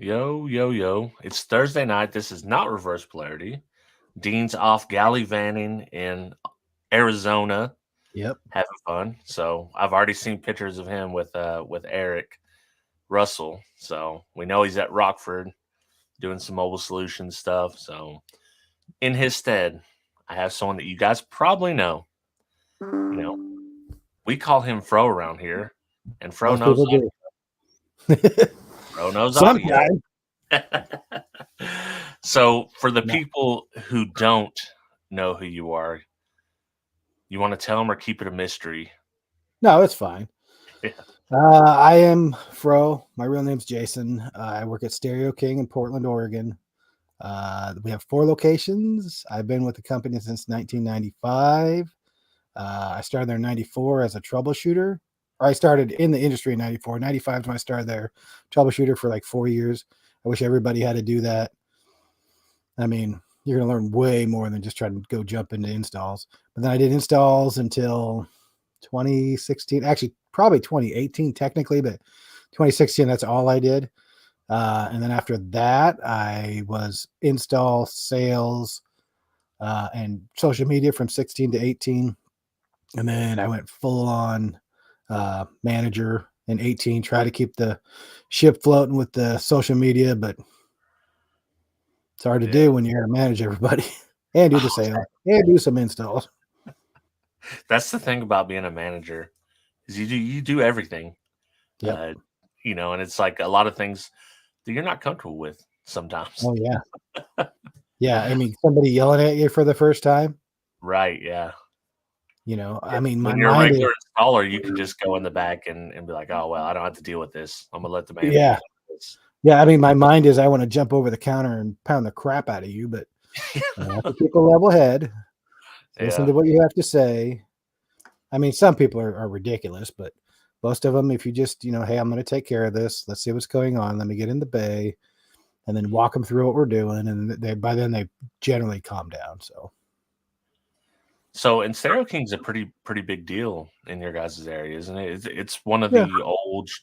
Yo, yo, yo. It's Thursday night. This is not reverse polarity. Dean's off gallivanting in Arizona, Yep. having fun. So I've already seen pictures of him with Eric Russell. So we know he's at Rockford doing some mobile solution stuff. So in his stead, I have someone that you guys probably know. You know, we call him Fro around here, and Fro Most knows people do. Fro knows audio. Sometimes. So for the No, people who don't know who you are, you want to tell them or keep it a mystery? no, it's fine. Yeah. I am Fro. My real name's Jason. I work at Stereo King in Portland, Oregon. We have 4 locations. I've been with the company since 1995. I started there in 94 as a troubleshooter. Or I started in the industry in 94. 95 is when I started there, troubleshooter for like 4 years. I wish everybody had to do that. I mean, you're going to learn way more than just trying to go jump into installs. But then I did installs until 2016, actually probably 2018 technically, but 2016, that's all I did. And then after that, I was install, sales, and social media from 16 to 18. And then I went full on manager in 18, try to keep the ship floating with the social media, but it's hard to do when you're going to manage everybody and do the sales and do some installs. That's the thing about being a manager is you do everything. Yep. And it's like a lot of things that you're not comfortable with sometimes. Oh yeah. Yeah. I mean, somebody yelling at you for the first time. Right. Yeah. I mean, my When you're a mind regular installer, you can just go in the back and be like, oh, well, I don't have to deal with this. I'm going to let the manager yeah. deal with this. Yeah. I mean, my mind is I want to jump over the counter and pound the crap out of you, but I have to keep a level head. Listen to what you have to say. I mean, some people are ridiculous, but most of them, if you just, hey, I'm going to take care of this. Let's see what's going on. Let me get in the bay and then walk them through what we're doing. And by then they generally calm down. So, and Stereo King's a pretty big deal in your guys' area, isn't it? It's one of the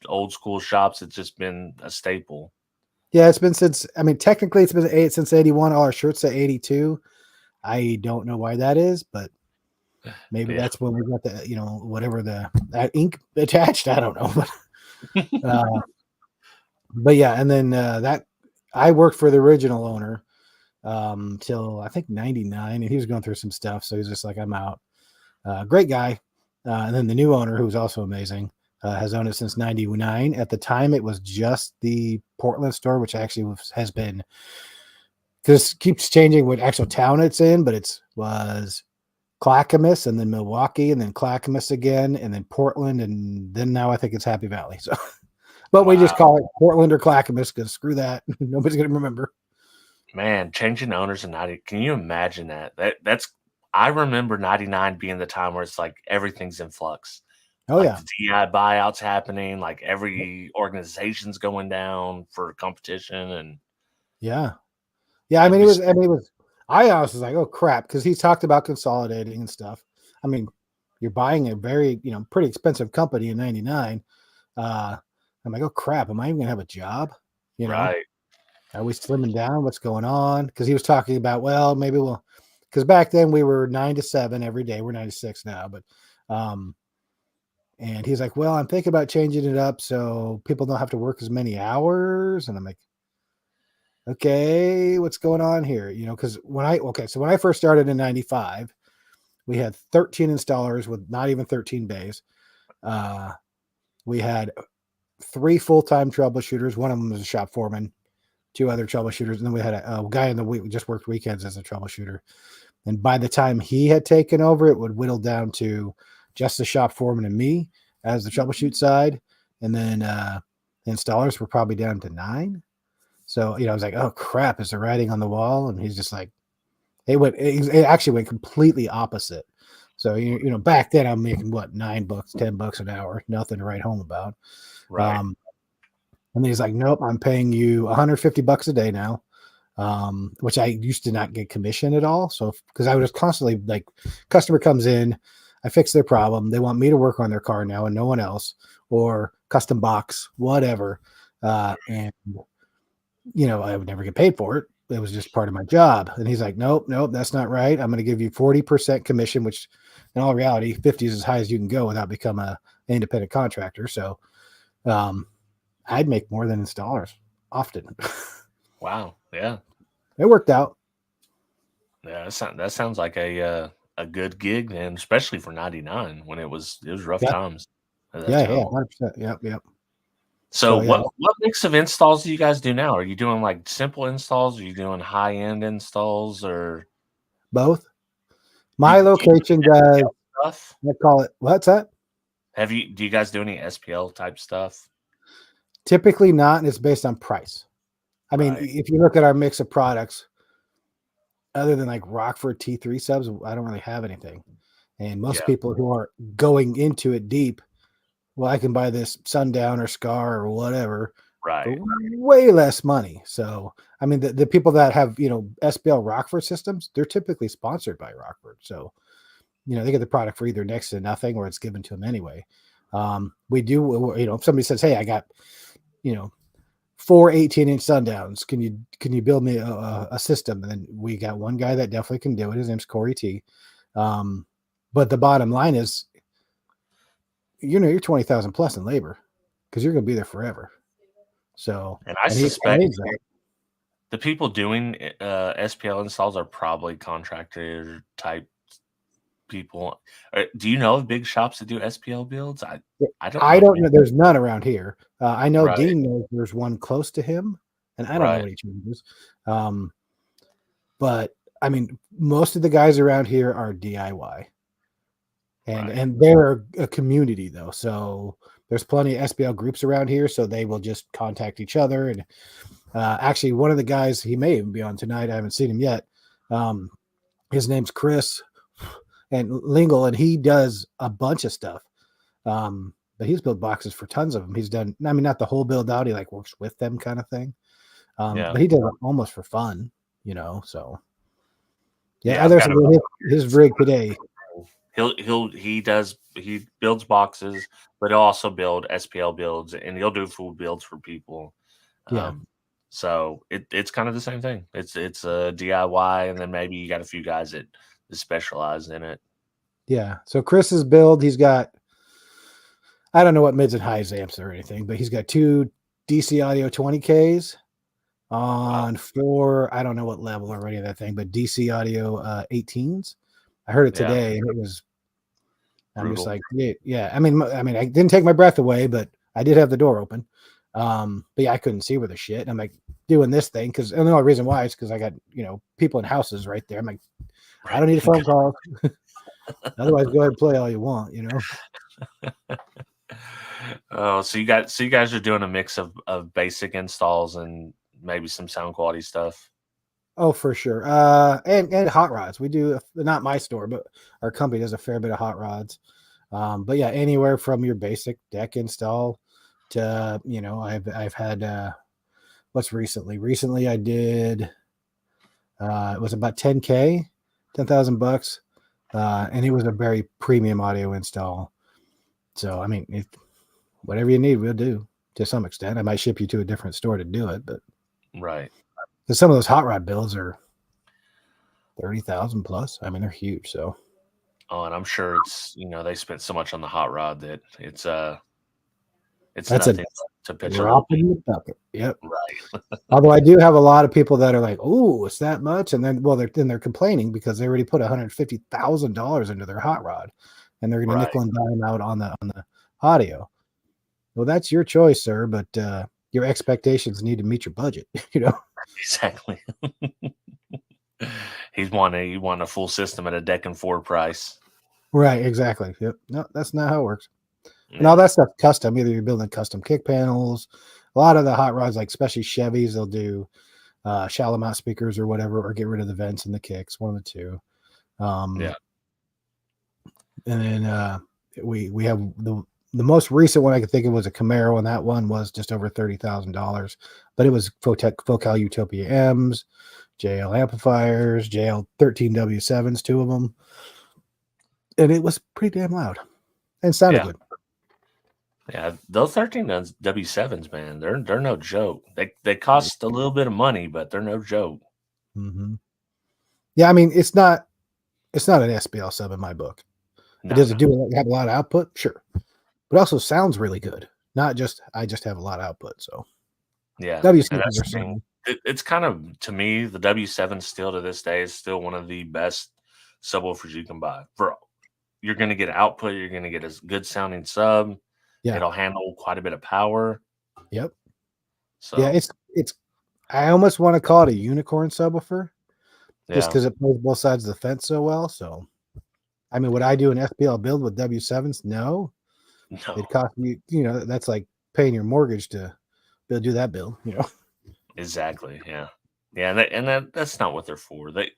old school shops. It's just been a staple. Yeah, it's been technically it's been since 81. All our shirts say 82. I don't know why that is, but maybe that's when we got the, whatever that ink attached. I don't know, but yeah. And then that I worked for the original owner till I think 99, and he was going through some stuff, so he's just like, I'm out. Great guy. And then the new owner, who's also amazing, has owned it since 99. At the time, it was just the Portland store, which actually has been, because it keeps changing what actual town it's in, but it was Clackamas and then Milwaukee and then Clackamas again and then Portland, and then now I think it's Happy Valley. So, but we just call it Portland or Clackamas because screw that. Nobody's going to remember. Man, changing owners in 90. Can you imagine that? I remember 99 being the time where it's like everything's in flux. Oh, the DI buyouts happening, like every organization's going down for competition. And yeah. I mean, I honestly was like, oh crap, because he talked about consolidating and stuff. I mean, you're buying a very, pretty expensive company in 99. I'm like, oh crap, am I even gonna have a job? Right. Are we slimming down? What's going on? Because he was talking about, well, maybe because back then we were 9 to 7 every day. We're 9 to 6 now, but and he's like, well, I'm thinking about changing it up so people don't have to work as many hours. And I'm like, okay, what's going on here? Because when I first started in 95, we had 13 installers with not even 13 bays. We had 3 full-time troubleshooters. One of them was a shop foreman, 2 other troubleshooters. And then we had a guy in the week who just worked weekends as a troubleshooter. And by the time he had taken over, it would whittle down to just the shop foreman and me as the troubleshoot side. And then the installers were probably down to 9. So, I was like, oh crap, is the writing on the wall? And he's just like, it actually went completely opposite. So, back then I'm making what, $9, $10 an hour, nothing to write home about. Right. And he's like, nope, I'm paying you $150 a day now. Which I used to not get commission at all. So, because I was constantly like, customer comes in, I fix their problem. They want me to work on their car now and no one else, or custom box, whatever. And I would never get paid for it. It was just part of my job. And he's like, nope, that's not right. I'm going to give you 40% commission, which in all reality, 50 is as high as you can go without becoming an independent contractor. So I'd make more than installers often. Wow. Yeah. It worked out. Yeah. That sounds like a good gig, and especially for 99 when it was rough Yeah. times at that Yeah. time. 100%. Yep. So yeah. what mix of installs do you guys do now? Are you doing like simple installs? Are you doing high end installs, or Both. do, My do you do location does, SPL stuff? I call it, what's that? Do you guys do any SPL type stuff? Typically not. And it's based on price. I mean, Right. if you look at our mix of products, other than like Rockford T3 subs, I don't really have anything. And most Yeah. people who are going into it deep, well, I can buy this Sundown or Scar or whatever for Right. way less money. So, I mean, the people that have, SPL Rockford systems, they're typically sponsored by Rockford. So, they get the product for either next to nothing or it's given to them anyway. We do, if somebody says, hey, I got, 4 18-inch Sundowns. Can you build me a system? And then we got one guy that definitely can do it. His name's Corey T. But the bottom line is, you're 20,000 plus in labor because you're going to be there forever. So, And I he suspect explains that. the people doing SPL installs are probably contractor type people. Do you know of big shops that do SPL builds? I don't know. I don't know. There's none around here. I know Right. Dean knows there's one close to him, and I don't know Right. what he charges. But I mean, most of the guys around here are DIY, Right. and they're a community though. So there's plenty of SPL groups around here, so they will just contact each other. And actually, one of the guys, he may even be on tonight. I haven't seen him yet. His name's Chris and Lingle, and he does a bunch of stuff. But he's built boxes for tons of them. He's done, I mean, not the whole build out. He like works with them kind of thing. Yeah. But he does it almost for fun, so yeah. I've got His rig today. He builds boxes, but he'll also build SPL builds, and he'll do full builds for people. Yeah. So it's kind of the same thing. It's a DIY, and then maybe you got a few guys that specialize in it. Yeah. So Chris's build, he's got, I don't know what mids and highs amps or anything, but he's got 2 DC audio 20Ks on 4, I don't know what level or any of that thing, but DC audio 18s. I heard it today, and it was, I'm just like, yeah. I mean, I didn't take my breath away, but I did have the door open. But yeah, I couldn't see where the shit. And I'm like doing this thing because, and the only reason why is because I got, people in houses right there. I'm like, I don't need a phone call. Otherwise, go ahead and play all you want, Oh, so you guys are doing a mix of basic installs and maybe some sound quality stuff. Oh, for sure. And hot rods. We do, not my store, but our company does a fair bit of hot rods. But yeah, anywhere from your basic deck install to, I've had, what's recently I did, it was about 10K, $10,000. And it was a very premium audio install. So, I mean, whatever you need, we'll do to some extent. I might ship you to a different store to do it, but right. Because some of those hot rod builds are 30,000 plus. I mean, they're huge. So, oh, and I'm sure it's they spent so much on the hot rod that it's that's nothing a to pitch drop in the bucket. Yep. Right. Although I do have a lot of people that are like, "Oh, it's that much," and then they're complaining because they already put $150,000 into their hot rod, and they're going to nickel and dime out on the audio. Well, that's your choice, sir, but your expectations need to meet your budget. Exactly. You want a full system at a deck and 4 price. Right, exactly. Yep. No, that's not how it works. Yeah. And all that stuff custom. Either you're building custom kick panels. A lot of the hot rods, like especially Chevys, they'll do shallow mount speakers or whatever, or get rid of the vents and the kicks, one of the two. Yeah. And then we have the most recent one I could think of was a Camaro, and that one was just over $30,000. But it was Focal Utopia M's, JL amplifiers, JL 13W7s, 2 of them, and it was pretty damn loud and sounded good. Yeah, those 13 guns W7s, man, they're no joke. They cost a little bit of money, but they're no joke. Mm-hmm. Yeah, I mean, it's not an SBL sub in my book. It No, does no. have a lot of output, sure, but it also sounds really good. Not just I just have a lot of output. So Yeah, and W7s that's are the thing. certainly It's kind of, to me, the W7 still to this day is still one of the best subwoofers you can buy. You're going to get output. You're going to get a good sounding sub. yeah, It'll handle quite a bit of power. yep, yeah. So It's I almost want to call it a unicorn subwoofer just yeah, because it plays both sides of the fence so well. So I mean, would I do an SBL build with W7s? No, no, it cost me. That's like paying your mortgage to do that build. exactly. Yeah, yeah, that's not what they're for. They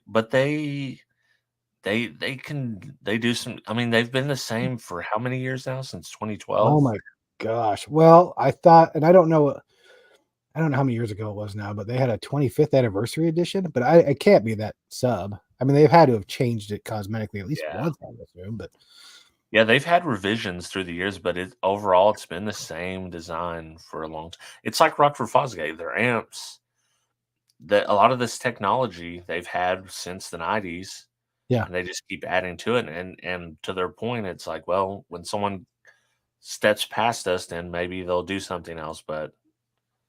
do some. I mean, they've been the same for how many years now? Since Oh 2012. my gosh. Well, I thought, and I don't know how many years ago it was now, but they had a 25th anniversary edition. But it can't be that sub. I mean, they've had to have changed it cosmetically at least Yeah, once, I assume. But yeah, they've had revisions through the years, but overall it's been the same design for a long time. It's like Rockford Fosgate. Their amps, that a lot of this technology they've had since the 90s, yeah, and they just keep adding to it. And to their point, it's like, well, when someone steps past us, then maybe they'll do something else. But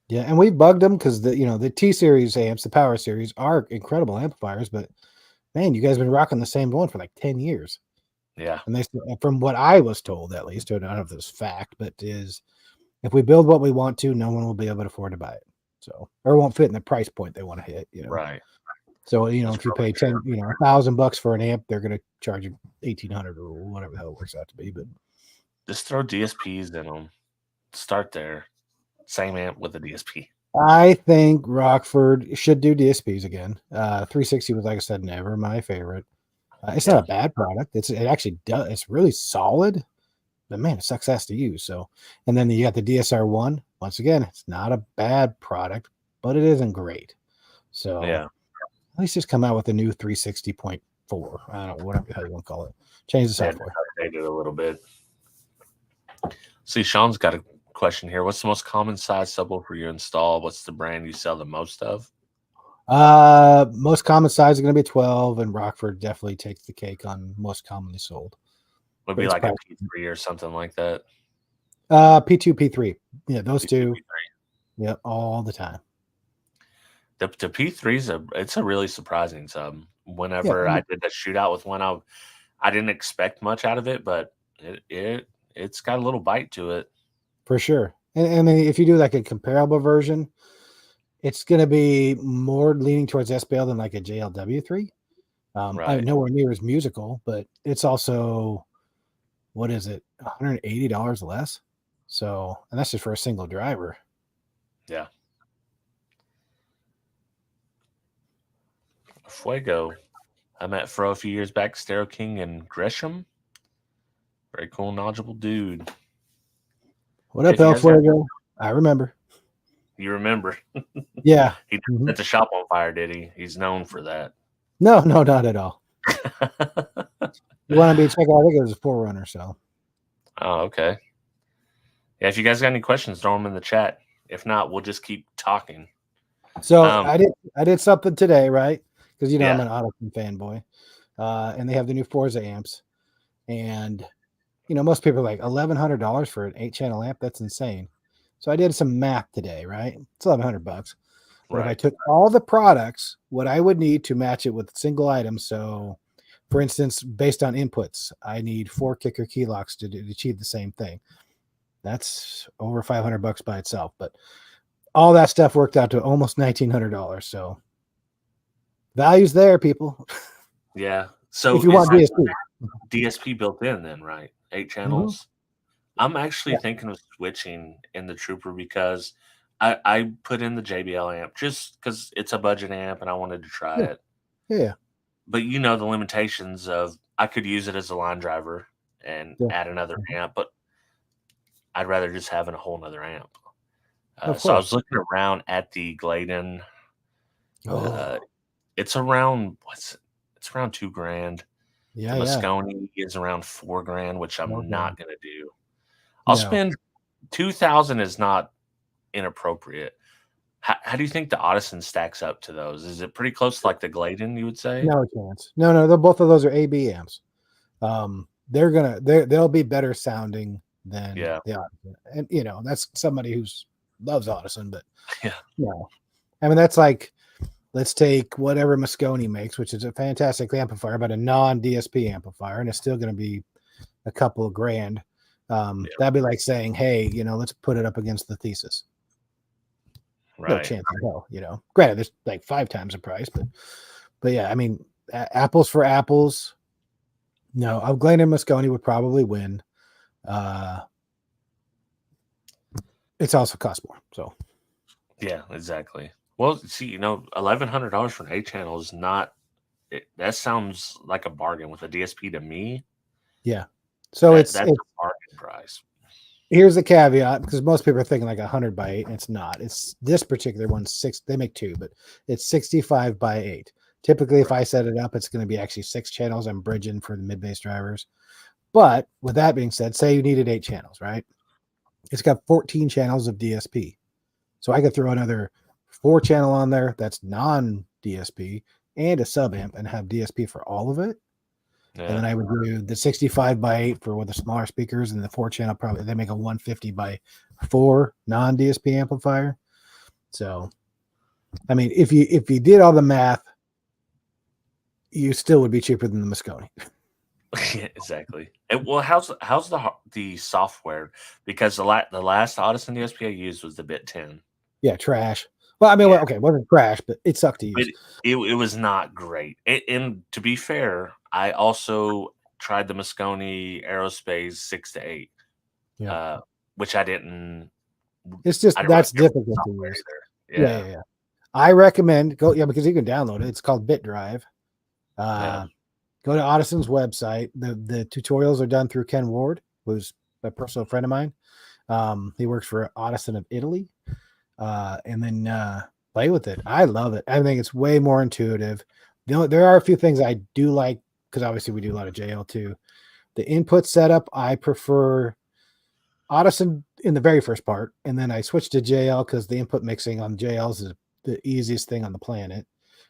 yeah, and we bugged them because the T series amps, the Power series, are incredible amplifiers. But man, you guys have been rocking the same one for like 10 years. yeah, And from what I was told, at least, I don't know if this is fact, but is if we build what we want to, no one will be able to afford to buy it. So, or won't fit in the price point they want to hit. right. So, That's if you probably pay true. $1,000 for an amp, they're going to charge you 1,800 or whatever the hell it works out to be. But Just throw DSPs in them. Start there. Same amp with a DSP. I think Rockford should do DSPs again. 360 was, like I said, never my favorite. It's not Yeah, a bad product. It actually does. It's really solid. But man, it sucks ass to use. So, and then you got the DSR-1. Once again, it's not a bad product, but it isn't great. So yeah. at least just come out with a new 360.4. I don't know, whatever the hell you want to call it. Change the They had to software. update it a little bit. See, Sean's got a question here. What's the most common size subwoofer you install? What's the brand you sell the most of? Most common size is going to be 12, and Rockford definitely takes the cake on most commonly sold. Would But be it's like a probably P3 or something like that. P2, P3. Yeah, those P2, two. P3. Yeah, all the time. The P3 is it's a really surprising sub. Yeah, Whenever I did that shootout with one, I didn't expect much out of it, but it's got a little bite to it. for sure. And I mean, if you do like a comparable version, it's going to be more leaning towards SBL than like a JLW3. Right. Nowhere near as musical, but it's also, what is it, $180 less. So, and that's just for a single driver. Yeah. Fuego. I met Fro a few years back, Stereo King and Gresham. Very cool, knowledgeable dude. What Yeah, up, if you El guys got, Fuego? I remember. you remember, Yeah. he Mhm. set the shop on fire, did he? He's known for that. No, no, not at all. You want to be check out? I think it was a Forerunner. So, Oh, okay. Yeah, if you guys got any questions, throw them in the chat. If not, we'll just keep talking. so Um, I did something today, right? Because I'm yeah, an Auto-Tune fanboy, and they have the new Forza amps, and most people are like $1,100 for an 8-channel amp. That's insane. So I did some math today, right? It's $1,100. But if I right. took all the products, what I would need to match it with single items. So, for instance, based on inputs, I need 4 kicker key locks to achieve the same thing. That's over $500 by itself. But all that stuff worked out to almost $1,900. So value's there, people. Yeah. If So you is want the DSP. DSP built in then, right? 8 Mhm. channels. I'm actually Yeah. thinking of switching in the Trooper because I put in the JBL amp just because it's a budget amp and I wanted to try Yeah. it. Yeah. But you know the limitations of I could use it as a line driver and Yeah. add another Mhm. amp, but I'd rather just having a whole nother amp. Of So I course. was looking around at the Gladen. Uh, Oh, it's around it's around 2 grand. The yeah. Yeah. Moscone is around 4 grand, which I'm Okay. not gonna do. I'll No. spend 2,000 is not inappropriate. How do you think the Audison stacks up to those? Is it pretty close to like the Gladen, you would say? No chance. No, both of those are AB amps. They'll be better sounding than Yeah. the Audison. And you know, that's somebody who loves Audison, but Yeah. no. I mean, that's like, let's take whatever Moscone makes, which is a fantastic amplifier, but a non-DSP amplifier, and it's still going to be a couple of grand. That'd be like saying, hey, you know, let's put it up against the Thesis. No Right. chance in hell, you know. Granted, there's like 5 times the price, but yeah, I mean, apples for apples. No, Glenn and Moscone would probably win. It's also cost more, so Yeah, exactly. Well, see, you know, $1,100 for an 8-channel is not. That sounds like a bargain with a DSP to me. yeah. So that's it's a bargain price. Here's the caveat, because most people are thinking like 100 by 8, and it's not. It's this particular one's 6. They make 2, but it's 65 by 8. Typically, if I set it up, it's going to be actually 6 channels. I'm bridging for the mid-bass drivers. But with that being said, say you needed 8 channels, right? It's got 14 channels of DSP. So I could throw another 4 channel on there that's non-DSP and a sub amp and have DSP for all of it. Yeah. And then I would do the 65 by 8 for with the smaller speakers, and the 4 channel probably they make a 150 by 4 non-DSP amplifier. So, I mean, if you did all the math, you still would be cheaper than the Moscone. Yeah, exactly. Well, how's the software? Because the last Audison DSP I used was the Bit 10. Yeah, trash. Well, I mean, okay, it wasn't trash, but it sucked to use. It was not great. And to be fair, I also tried the Moscone Aerospace 6 to 8, which I didn't. It's just that's difficult to use. Yeah. I recommend because you can download it. It's called BitDrive. Go to Audison's website. The tutorials are done through Ken Ward, who's a personal friend of mine. He works for Audison of Italy. And then play with it. I love it. I think it's way more intuitive. There are a few things I do like, because obviously we do a lot of JL too. The input setup, I prefer Audison in the very first part, and then I switched to JL because the input mixing on JLs is the easiest thing on the planet.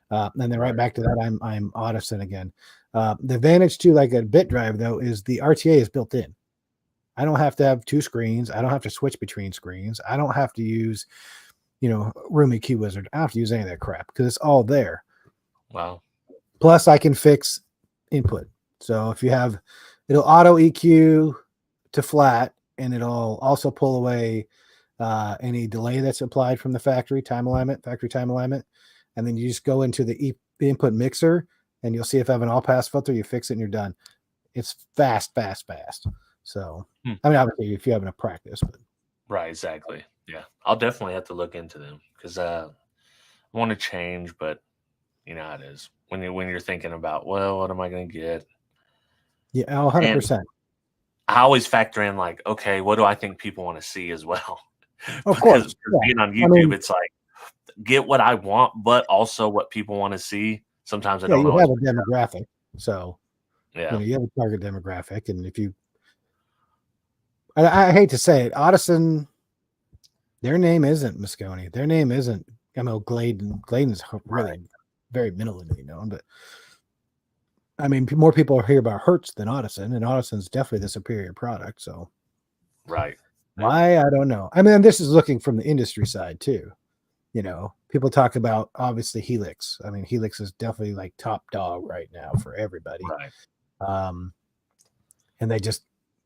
And then right back to that, I'm Audison again. The advantage to like a bit drive though is the RTA is built in. I don't have to have 2 screens. I don't have to switch between screens. I don't have to use, Room EQ Wizard. I don't have to use any of that crap because it's all there. Wow. Plus, I can fix input. So if you have, it'll auto EQ to flat, and it'll also pull away any delay that's applied from the factory time alignment. And then you just go into the input mixer, and you'll see if I have an all-pass filter, you fix it, and you're done. It's fast. So, I mean, obviously, if you have enough practice. But. Right, exactly. Yeah, I'll definitely have to look into them because I want to change, but you know how it is when you're thinking about, well, what am I going to get? Yeah, 100%. I always factor in like, okay, what do I think people want to see as well? Of course, being on YouTube, it's like get what I want, but also what people want to see. Sometimes I don't know. You have a demographic, so yeah, you have a target demographic, and if you, I hate to say it, Audison, their name isn't Moscone. Their name isn't Gladen. Gladen's really very minimally known, but I mean, more people hear about Hertz than Audison, and Audison's definitely the superior product. So, right. Why? I don't know. I mean, this is looking from the industry side too. People talk about obviously Helix. I mean, Helix is definitely like top dog right now for everybody. Right. And they just,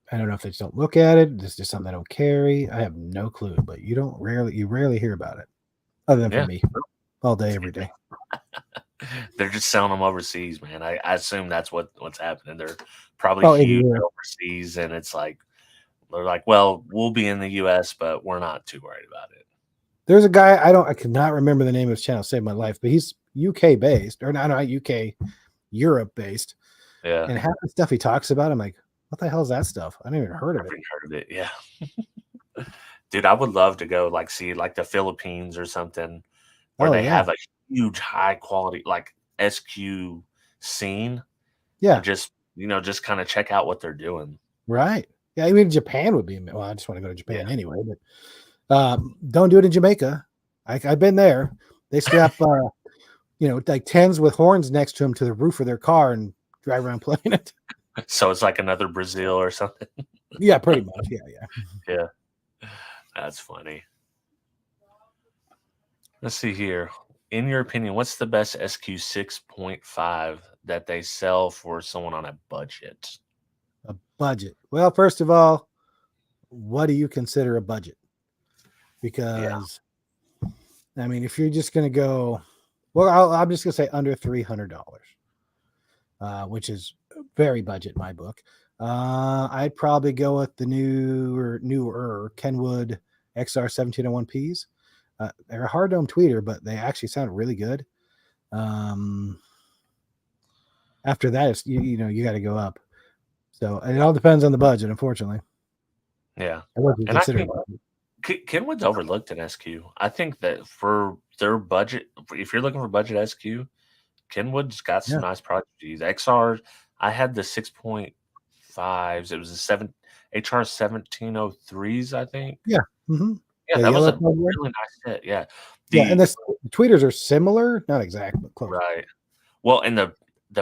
I don't know if they just don't look at it. It's just something they don't carry. I have no clue, but you rarely hear about it, other than from me, all day, every day. They're just selling them overseas, man. I assume that's what's happening. They're probably huge overseas, and it's like they're like, well, we'll be in the U.S., but we're not too worried about it. There's a guy I cannot remember the name of his channel. Saved my life, but he's UK based, or not UK, Europe based. Yeah, and half the stuff he talks about, I'm like, what the hell is that stuff? I never even heard of it. Heard of it, yeah. Dude, I would love to go see the Philippines or something where they have a huge high quality SQ scene. Yeah. And just kind of check out what they're doing. Right. Yeah, I mean Japan would be. Well, I just want to go to Japan Yeah. anyway, but don't do it in Jamaica. I've been there. They strap like tens with horns next to them to the roof of their car and drive around playing it. So it's like another Brazil or something. Yeah, pretty much. Yeah, yeah. Yeah. That's funny. Let's see here. In your opinion, what's the best SQ 6.5 that they sell for someone on a budget? A budget. Well, first of all, what do you consider a budget? Because I mean, if you're just going to go, well, I'm just going to say under $300, which is very budget in my book. I'd probably go with the newer Kenwood XR 1701Ps. They're a hard dome tweeter, but they actually sound really good. After that, it's you got to go up. So it all depends on the budget, unfortunately. Yeah. And I think Kenwood's overlooked in SQ. I think that for their budget, if you're looking for budget SQ, Kenwood's got some nice prodigies. XR, I had the 6.5s. It was the HR 1703s, I think. Yeah. Mm-hmm. Yeah, that was a really nice set. Yeah. And the tweeters are similar, not exact, but close. Right. Well, in the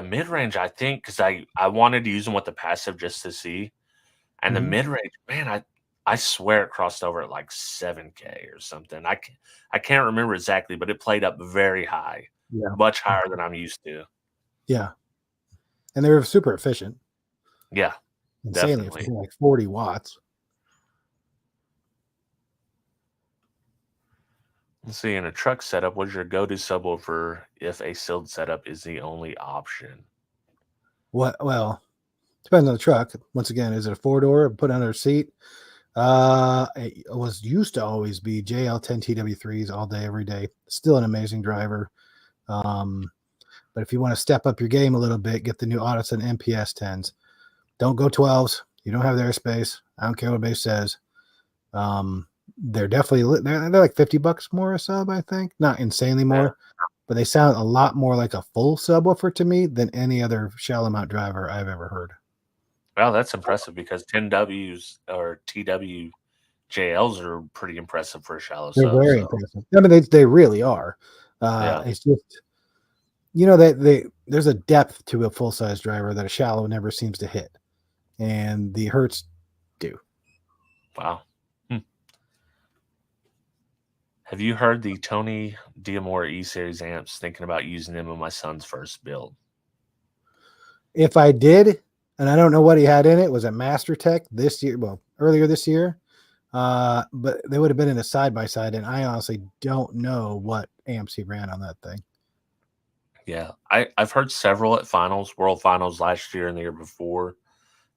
mid-range, I think, because I wanted to use them with the passive just to see. And the mid-range, man, I swear it crossed over at like 7K or something. I can't remember exactly, but it played up very high. Yeah. Much higher than I'm used to. Yeah. And they were super efficient. Yeah. Insanely efficient, like 40 watts. Let's see, in a truck setup, what's your go-to subwoofer if a sealed setup is the only option? Well, depends on the truck. Once again, is it a 4-door put under a seat? It used to always be JL10 TW3s all day, every day. Still an amazing driver. But if you want to step up your game a little bit, get the new Audison MPS 10s. Don't go 12s. You don't have the airspace. I don't care what base says. They're definitely they're like $50 more a sub, I think. Not insanely more, but they sound a lot more like a full subwoofer to me than any other shallow mount driver I've ever heard. Well, that's impressive because 10Ws or TWJLs are pretty impressive for a shallow sub. They're very impressive. I mean, they really are. It's just, there's a depth to a full size driver that a shallow never seems to hit, and the Hertz do. Wow. Have you heard the Tony Diamore E-Series amps? Thinking about using them in my son's first build. If I did, and I don't know what he had in it, was a Master Tech this year, earlier this year, but they would have been in a side-by-side, and I honestly don't know what amps he ran on that thing. Yeah, I've heard several at finals, World Finals last year and the year before.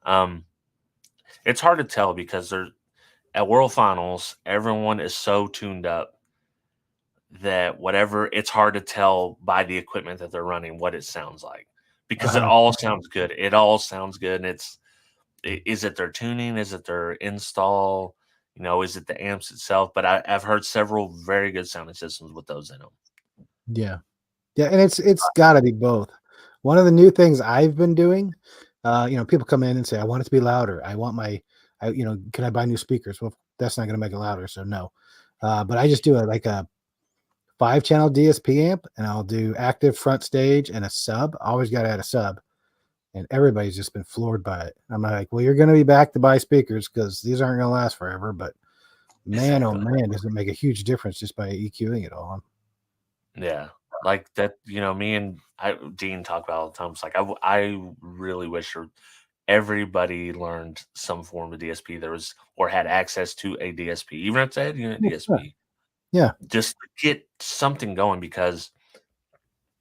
It's hard to tell because at World Finals, everyone is so tuned up that it's hard to tell by the equipment that they're running what it sounds like, because it all sounds good. It all sounds good. And is it their tuning? Is it their install? Is it the amps itself? But I've heard several very good sounding systems with those in them. Yeah. Yeah. And it's got to be both. One of the new things I've been doing, people come in and say, I want it to be louder. I want can I buy new speakers? Well, that's not going to make it louder. So no. But I just do a 5-channel DSP amp, and I'll do active front stage and a sub. Always got to add a sub, and everybody's just been floored by it. I'm like, well, you're going to be back to buy speakers because these aren't going to last forever. But man, oh man, does it make a huge difference just by EQing it all? Yeah, like that. Me and Dean talk about all the time. It's like I really wish everybody learned some form of DSP. Or had access to a DSP, even if it's a head unit DSP. Yeah, just to get something going, because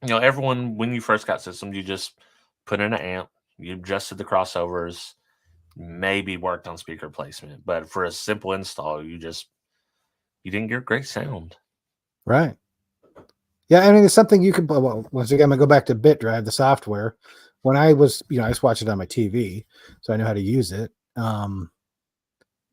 everyone, when you first got systems, you just put in an amp, you adjusted the crossovers, maybe worked on speaker placement, but for a simple install, you didn't get great sound. Right. Yeah, I mean, it's something you can. Well, once again, I'm gonna go back to BitDrive, the software. When I was, I just watched it on my TV, so I know how to use it.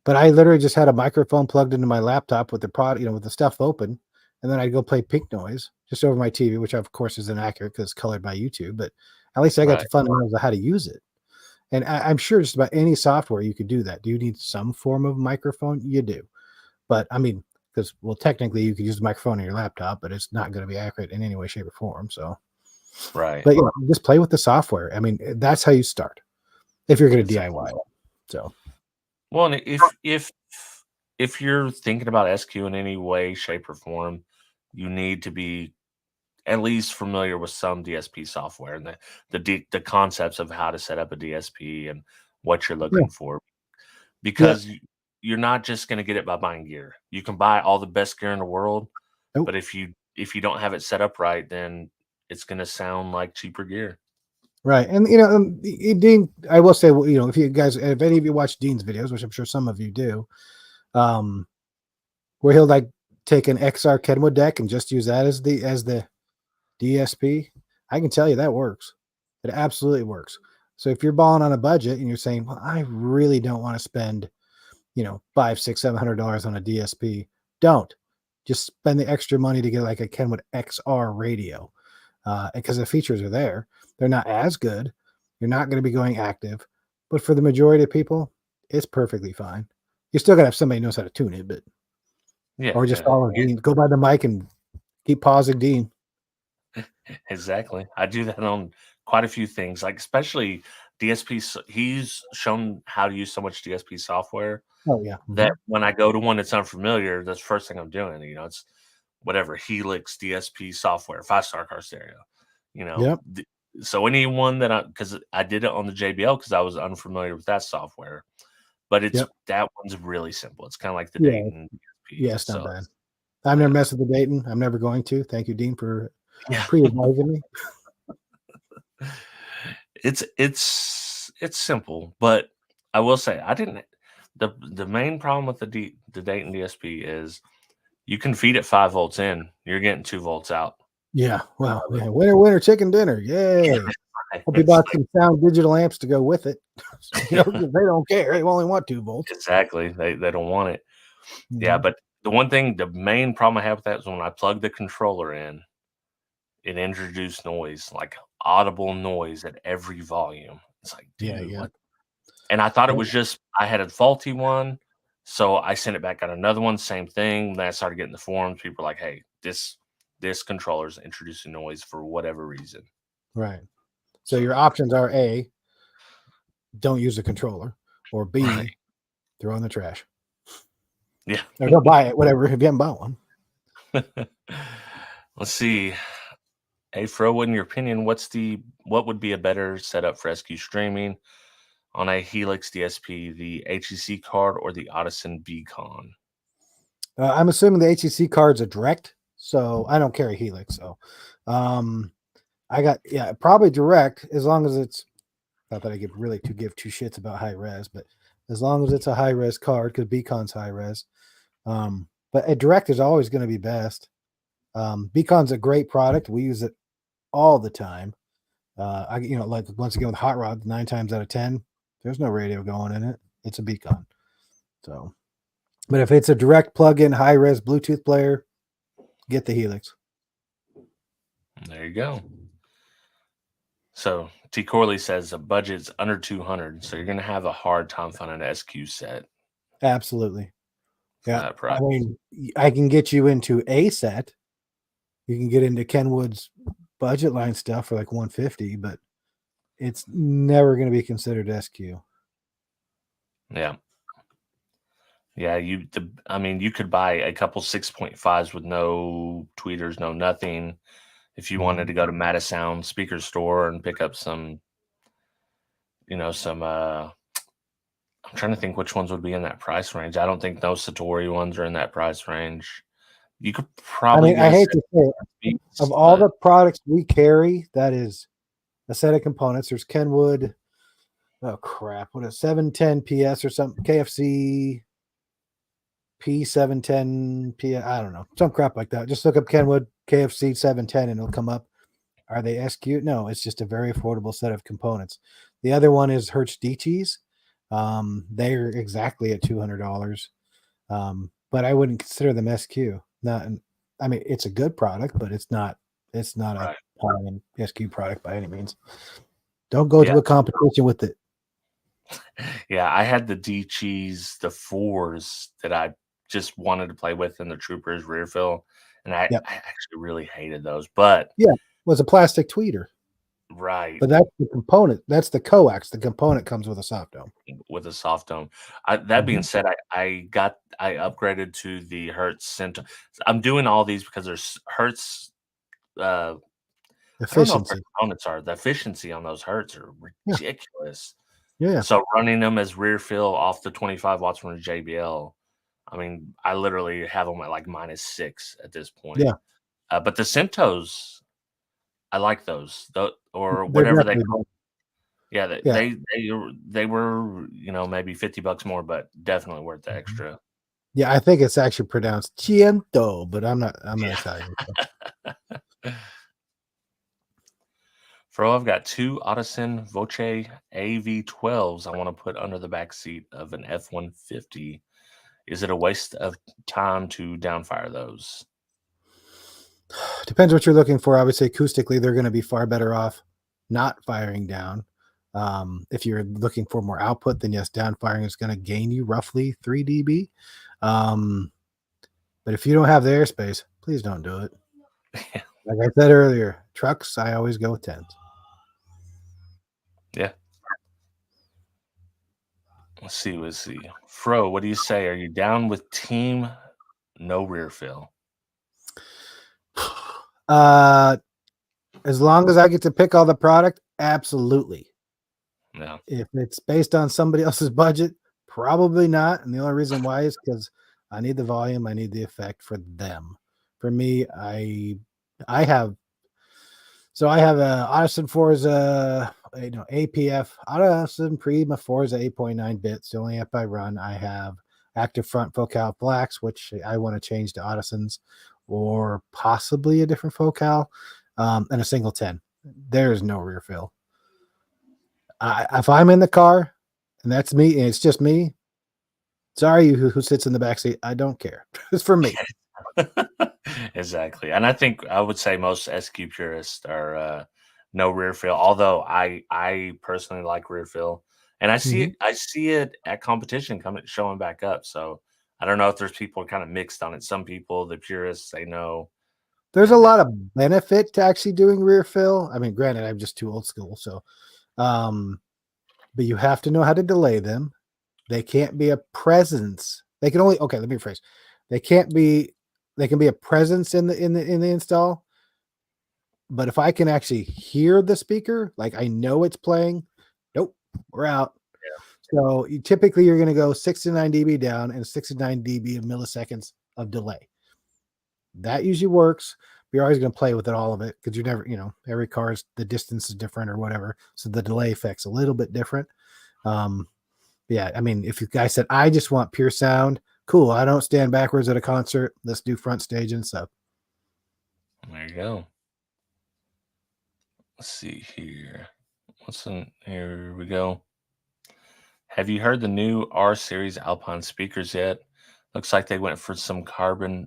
But I literally just had a microphone plugged into my laptop with the product, with the stuff open, and then I'd go play pink noise just over my TV, which of course is inaccurate because it's colored by YouTube. But at least I got the fundamentals of how to use it. And I'm sure just about any software you could do that. Do you need some form of microphone? You do. But I mean, because, well, technically you could use the microphone on your laptop, but it's not going to be accurate in any way, shape, or form. So, Right. but just play with the software. I mean, that's how you start if you're going to Exactly. DIY it. So, Well, and if you're thinking about SQ in any way, shape, or form, you need to be at least familiar with some DSP software and the concepts of how to set up a DSP and what you're looking for, because you're not just going to get it by buying gear. You can buy all the best gear in the world, but if you don't have it set up right, then it's going to sound like cheaper gear. Right. And, Dean, I will say, if you guys, if any of you watch Dean's videos, which I'm sure some of you do, where he'll like take an XR Kenwood deck and just use that as the DSP, I can tell you that works. It absolutely works. So if you're balling on a budget and you're saying, well, I really don't want to spend, $500, $600, $700 on a DSP, don't. Just spend the extra money to get like a Kenwood XR radio, because the features are there. They're not as good. You're not going to be going active, but for the majority of people, it's perfectly fine. You still got to have somebody who knows how to tune it, but or just follow Dean. Go by the mic and keep pausing Dean. Exactly. I do that on quite a few things, like especially DSP. He's shown how to use so much DSP software. Oh yeah. That when I go to one that's unfamiliar, that's the first thing I'm doing. It's whatever Helix DSP software, 5-star car stereo. Yep. So anyone because I did it on the JBL because I was unfamiliar with that software, but that one's really simple. It's kind of like the Dayton DSP. Yeah, it's not bad. I've never messed with the Dayton. I'm never going to. Thank you, Dean, for pre-advising me. It's simple, but I will say I didn't. The main problem with the Dayton DSP is you can feed it 5 volts in, you're getting 2 volts out. Yeah, well, winner chicken dinner. Yay! Hope you bought some sound digital amps to go with it. They don't care. They only want 2 volts. Exactly. They don't want it. Yeah, but the main problem I have with that is when I plug the controller in, it introduced noise, like audible noise at every volume. It's like, dude, what? And I thought it was just I had a faulty one, so I sent it back on another one, same thing. Then I started getting the forums. People were like, hey, this controller is introducing noise for whatever reason. Right. So your options are A, don't use the controller, or B, throw in the trash. Yeah. Or go buy it, whatever, if you haven't bought one. Let's see. Hey, Fro, in your opinion, what would be a better setup for SQ streaming on a Helix DSP, the HEC card or the Audison Beacon? I'm assuming the HEC card's a direct, so I don't carry Helix. So I got, probably direct, as long as it's, not that I give two shits about high res, but as long as it's a high res card, because Beacon's high res. But a direct is always going to be best. Beacon's a great product. We use it all the time. Like once again with Hot Rod, 9 times out of 10, there's no radio going in it. It's a Beacon. So, but if it's a direct plug-in high res Bluetooth player, get the Helix. There you go. So T. Corley says a budget's under 200, so you're going to have a hard time finding an SQ set. Absolutely. Yeah. I mean, I can get you into a set. You can get into Kenwood's budget line stuff for like 150, but it's never going to be considered SQ. Yeah. Yeah, you could buy a couple 6.5s with no tweeters, no nothing. If you wanted to go to Matasound speaker store and pick up some, I'm trying to think which ones would be in that price range. I don't think those Satori ones are in that price range. You could probably. I hate to say it. Of all the products we carry, that is a set of components. There's Kenwood. Oh crap! What a 710 PS or something? KFC P710 P. I don't know, some crap like that. Just look up Kenwood KFC 710 and it'll come up. Are they SQ? No, it's just a very affordable set of components. The other one is Hertz D-Cheese. They're exactly at $200. But I wouldn't consider them SQ. I mean, it's a good product, but it's not a high-end SQ product by any means. Don't go to a competition with it. Yeah, I had the D cheese, the fours that I just wanted to play with in the Troopers rear fill, and I Yep. actually really hated those. But Yeah. Was a plastic tweeter, right, but that's the component. That's the coax. The component comes with a soft dome. with a soft dome. That being Mhm. said, I upgraded to the Hertz Cento. I'm doing all these because there's Hertz. Uh, I don't know what their Efficiency. components are. The efficiency on those Hertz are Yeah. ridiculous. Yeah. So running them as rear fill off the 25 watts from the JBL, I mean, I literally have them at like -6 at this point. Yeah. But the Centos, I like those, or They're whatever they definitely call. Yeah, they yeah. they they were, maybe $50 more, but definitely worth the Mhm. extra. Yeah, I think it's actually pronounced ciento, but I'm not Yeah. Italian. So. Fro, I've got two Audison Voce AV12s I want to put under the back seat of an F-150. Is it a waste of time to downfire those? Depends what you're looking for. I would say acoustically, they're going to be far better off not firing down. If you're looking for more output, then yes, down firing is going to gain you roughly 3 dB. Um, but if you don't have the airspace, please don't do it. Like I said earlier, trucks, I always go with 10s. Yeah. Let's see. Fro, what do you say? Are you down with team no rear fill? Uh, as long as I get to pick all the product, absolutely. Yeah. If it's based on somebody else's budget, probably not. And the only reason why is because I need the volume, I need the effect for them. For me, I have I have a Audison Forza, APF Audison Prima Forza 8.9 bits. The only app I run. I have active front focal blacks, which I want to change to Audison's or possibly a different focal, and a single 10. There is no rear fill. If I'm in the car and that's me and it's just me, sorry, who sits in the back seat. I don't care. It's for me. Exactly. And I think I would say most SQ purists are no rear fill, although I personally like rear fill. And Mhm. I see it at competition coming showing back up. So I don't know if there's people kind of mixed on it. Some people, the purists, say no. There's a And lot of benefit to actually doing rear fill. I mean, granted, I'm just too old school, so um, but you have to know how to delay them. They can't be a presence. They can only okay, let me rephrase. They can't be they can be a presence in the install, but if I can actually hear the speaker, like I know it's playing, nope, we're out. So typically you're going to go 69 dB down and 69 dB of milliseconds of delay. That usually works. But you're always going to play with it, all of it, because you never, every car's the distance is different or whatever. So the delay effect's a little bit different. Um, yeah, I mean, if the guy said, I just want pure sound, cool. I don't stand backwards at a concert. Let's do front stage and stuff. there you go. Let's see here. Here we go. Have you heard the new R series Alpine speakers yet? Looks like they went for some kind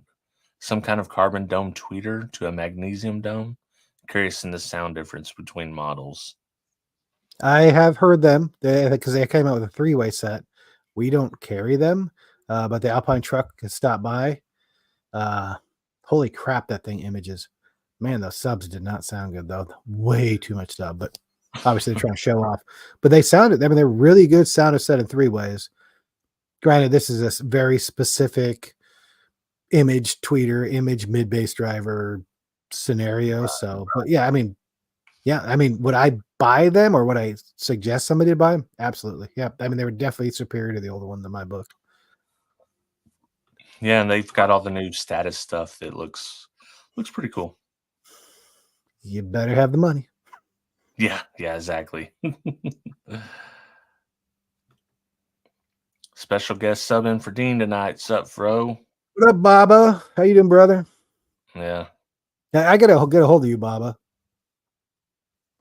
of carbon dome tweeter to a magnesium dome. Curious in the sound difference between models. I have heard them because they came out with a 3-way set. We don't carry them, but the Alpine truck has stopped by. Uh, Holy crap, that thing images. Man, those subs did not sound good though. Way too much sub, but obviously they're trying to show off. But they sounded, I mean, they're really good sound set in 3-ways. Granted, this is a very specific image tweeter, image mid bass driver scenario. So, but yeah, I mean, would I buy them or would I suggest somebody to buy them? Absolutely. Yeah. I mean, they were definitely superior to the older ones in my book. Yeah, and they've got all the new status stuff that looks pretty cool. You better have the money. Yeah, exactly. Special guest sub in for Dean tonight. Sup, Fro? What up, Baba? How you doing, brother? Yeah. I gotta get a hold of you, Baba.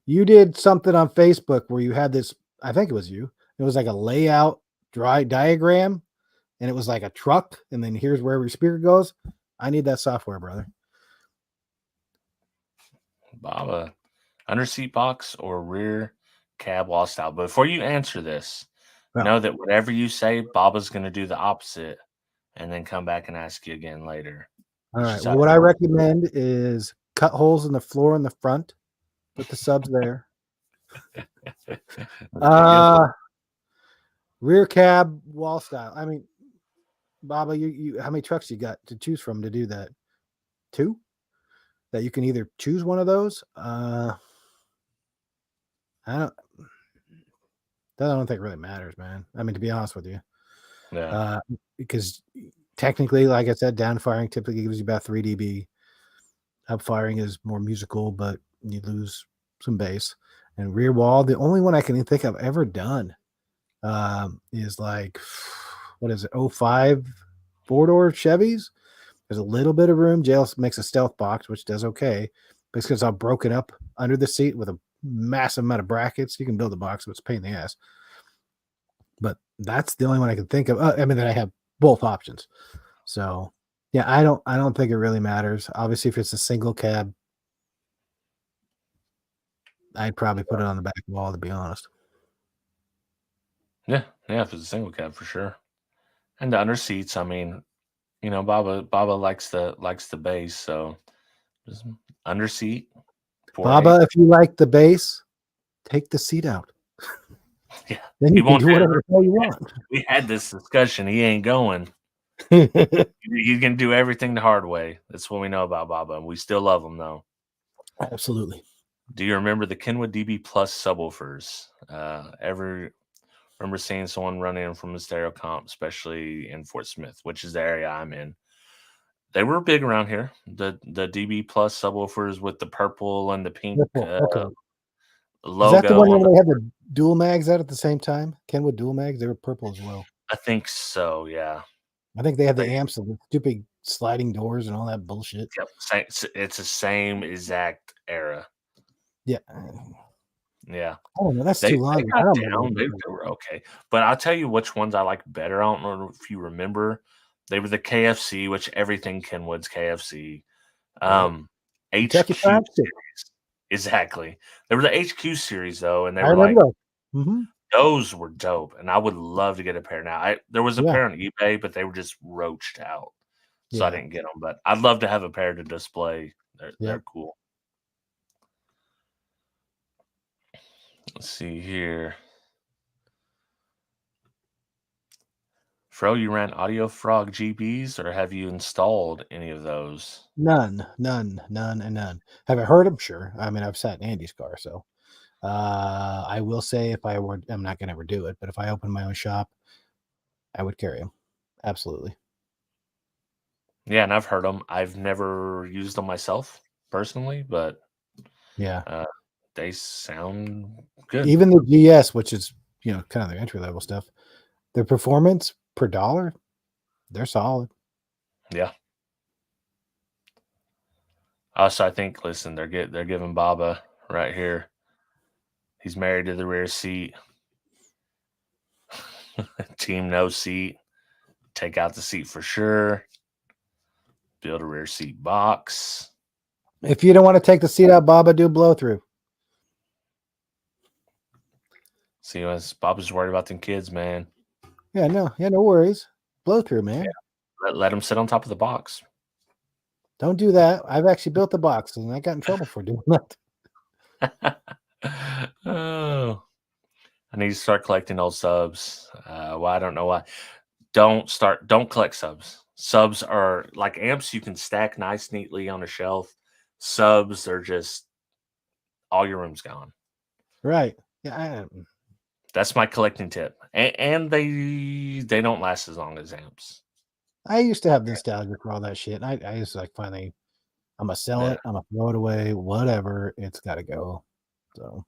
You did something on Facebook where you had this, I think it was you. It was like a layout diagram, and it was like a truck, and then here's where every speaker goes. I need that software, brother. Baba. Under seat box or rear cab wall style. But before you answer this, know that whatever you say, Baba's going to do the opposite and then come back and ask you again later. All right. Well, what I recommend is cut holes in the floor in the front. Put the subs there. Rear cab wall style. I mean, Baba, you how many trucks you got to choose from to do that? 2? That you can either choose one of those. I don't think it really matters, man. I mean, to be honest with you. Yeah. Because technically, like I said, down firing typically gives you about 3 dB. Up firing is more musical, but you lose some bass. And rear wall, the only one I can think I've ever done is like, what is it, 05 4-door Chevys. There's a little bit of room. JL makes a stealth box, which does okay. But it's because I've broken up under the seat with a massive amount of brackets. You can build a box, but it's a pain in the ass. But that's the only one I can think of. I mean, that I have both options. So yeah, I don't think it really matters. Obviously, if it's a single cab, I'd probably put it on the back wall, to be honest. Yeah, if it's a single cab for sure. And the under seats, I mean, you know, Baba likes the bass, so just under seat. Baba, if you like the bass, take the seat out. Yeah, then you can do whatever the hell you want. We had this discussion. He ain't going. He's gonna do everything the hard way. That's what we know about Baba. We still love him though. Absolutely. Do you remember the Kenwood DB Plus subwoofers? Ever remember seeing someone run in from a stereo comp, especially in Fort Smith, which is the area I'm in? They were big around here. The DB Plus subwoofers with the purple and the pink logo. Is that the one where they had the dual mags out at the same time? Kenwood dual mags? They were purple as well. I think so, yeah. I think they had the amps and the stupid sliding doors and all that bullshit. Yep. It's the same exact era. Yeah. Yeah. Oh, no, that's too long. They were okay. But I'll tell you which ones I like better. I don't know if you remember. They were the KFC, which everything Kenwood's KFC. HQ series. Exactly. They were the HQ series, though, and they were like, those were dope, and I would love to get a pair now. There was a pair on eBay, but they were just roached out, so I didn't get them. But I'd love to have a pair to display. They're cool. Let's see here. Fro, you ran Audio Frog GBs, or have you installed any of those? None. Have I heard them? Sure. I mean, I've sat in Andy's car, so I will say if I were, I'm not going to ever do it, but if I opened my own shop, I would carry them. Absolutely. Yeah, and I've heard them. I've never used them myself personally, but yeah, they sound good. Even the GS, which is, you know, kind of the entry level stuff, their performance per dollar, they're solid. Yeah. Also, I think, listen, they're giving Baba right here. He's married to the rear seat. Team no seat. Take out the seat for sure. Build a rear seat box. If you don't want to take the seat out, Baba, do blow through. See, Baba's worried about them kids, man. Yeah, no worries. Blow through, man. Yeah. Let them sit on top of the box. Don't do that. I've actually built the box, and I got in trouble for doing that. Oh, I need to start collecting old subs. Well, I don't know why. Don't collect subs. Subs are like amps you can stack nice, neatly on a shelf. Subs are just all your room's gone. Right. Yeah. That's my collecting tip. And they don't last as long as amps. I used to have nostalgia for all that shit. I used to like finally, I'm gonna sell it. I'm gonna throw it away. Whatever. It's got to go. So.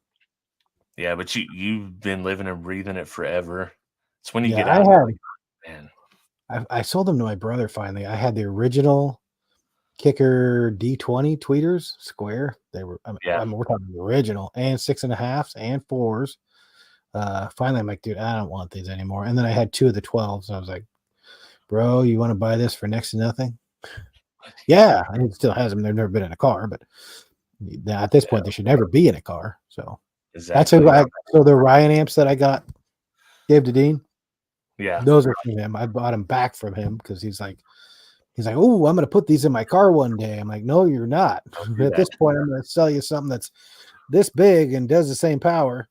Yeah, but you've been living and breathing it forever. It's when you get out. Man. I sold them to my brother finally. I had the original Kicker D20 tweeters square. They were, we're talking the original, and 6.5s and 4s. Finally, I'm like, dude, I don't want these anymore. And then I had 2 of the 12s. I was like, bro, you want to buy this for next to nothing? Yeah, and it still has them. They've never been in a car, but at this point, they should never be in a car. So that's so the Ryan amps that I got Gave to Dean. Yeah. Those are from him. I bought them back from him because he's like, oh, I'm going to put these in my car one day. I'm like, no, you're not. At this point, I'm going to sell you something that's this big and does the same power.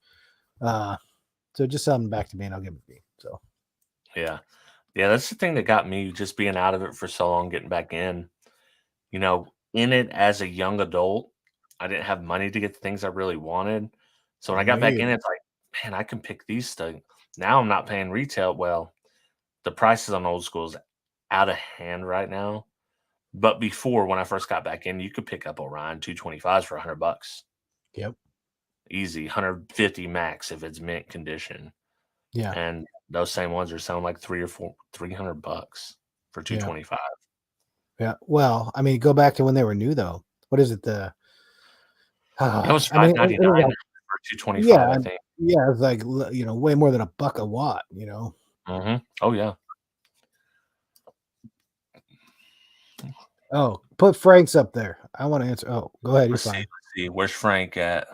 So just sell them back to me and I'll give it to you. So, yeah. That's the thing that got me just being out of it for so long, getting back in. You know, in it as a young adult, I didn't have money to get the things I really wanted. So when I got back in, it's like, man, I can pick these stuff. Now I'm not paying retail. Well, the prices on old school is out of hand right now. But before, when I first got back in, you could pick up Orion 225s for $100. Yep. Easy, 150 max if it's mint condition. Yeah. And those same ones are selling like $300 for 225. Yeah. Well, I mean, go back to when they were new, though. What is it? It was $5.99 for 225, yeah, I think. Yeah, it's like, way more than $1 a watt, Mm-hmm. Oh, yeah. Oh, put Frank's up there. I want to answer. Oh, go ahead. You're fine. Let's see. Where's Frank at?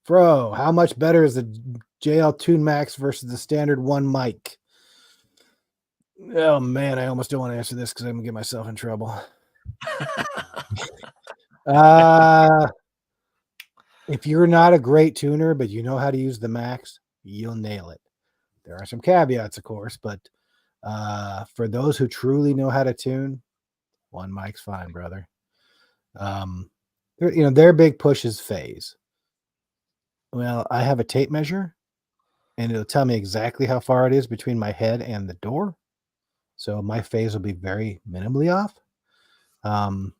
Fro, how much better is the JL Tune Max versus the standard one mic? Oh, man, I almost don't want to answer this because I'm going to get myself in trouble. If you're not a great tuner, but you know how to use the Max, you'll nail it. There are some caveats, of course, but for those who truly know how to tune, one mic's fine, brother. Their big push is phase. Well, I have a tape measure, and it'll tell me exactly how far it is between my head and the door. So my phase will be very minimally off.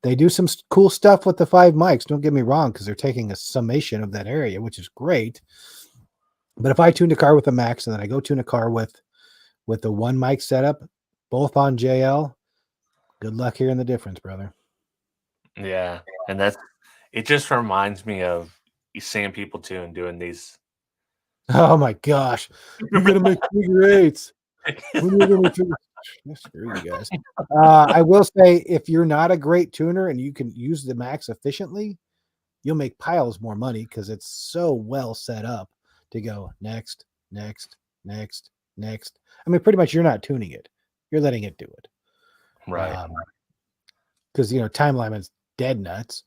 They do some cool stuff with the 5 mics. Don't get me wrong, because they're taking a summation of that area, which is great. But if I tuned a car with a Max and then I go tune a car with the 1 mic setup, both on JL, good luck hearing the difference, brother. Yeah, and it just reminds me of seeing people tune doing these. Oh my gosh, you're gonna make figure eights. When are you gonna screw you guys. I will say, if you're not a great tuner and you can use the Max efficiently, you'll make piles more money because it's so well set up to go next, next, next, next. I mean, pretty much you're not tuning it; you're letting it do it, right? Because time alignment's dead nuts.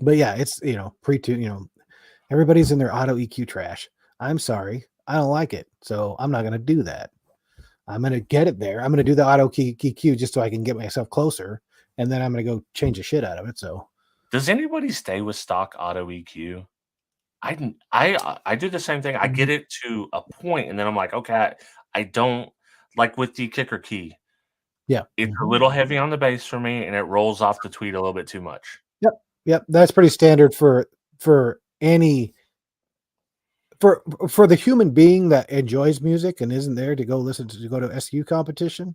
But yeah, it's pre-tune. Everybody's in their auto EQ trash. I'm sorry, I don't like it, so I'm not going to do that. I'm going to get it there. I'm going to do the auto EQ just so I can get myself closer, and then I'm going to go change the shit out of it. So, does anybody stay with stock auto EQ? I do the same thing. I get it to a point, and then I'm like, okay, I don't like with the kicker key. Yeah, it's a little heavy on the bass for me, and it rolls off the tweet a little bit too much. Yep, that's pretty standard for any. For the human being that enjoys music and isn't there to go to SQ competition,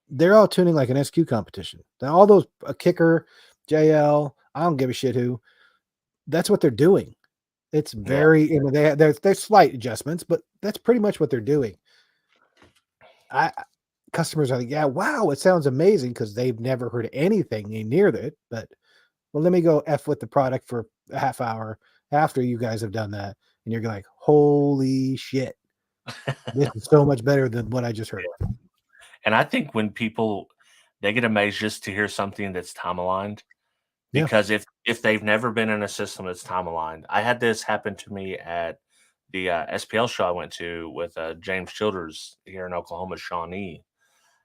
they're all tuning like an SQ competition. Now, all those kicker, JL, I don't give a shit who. That's what they're doing. It's very, there's slight adjustments, but that's pretty much what they're doing. Customers are like, yeah, wow, it sounds amazing because they've never heard anything near it. But let me go F with the product for a half hour after you guys have done that, and you're like, holy shit, this is so much better than what I just heard. And I think when people, they get amazed just to hear something that's time aligned, because if they've never been in a system that's time aligned. I had this happen to me at the SPL show I went to with James Childers here in Oklahoma, Shawnee.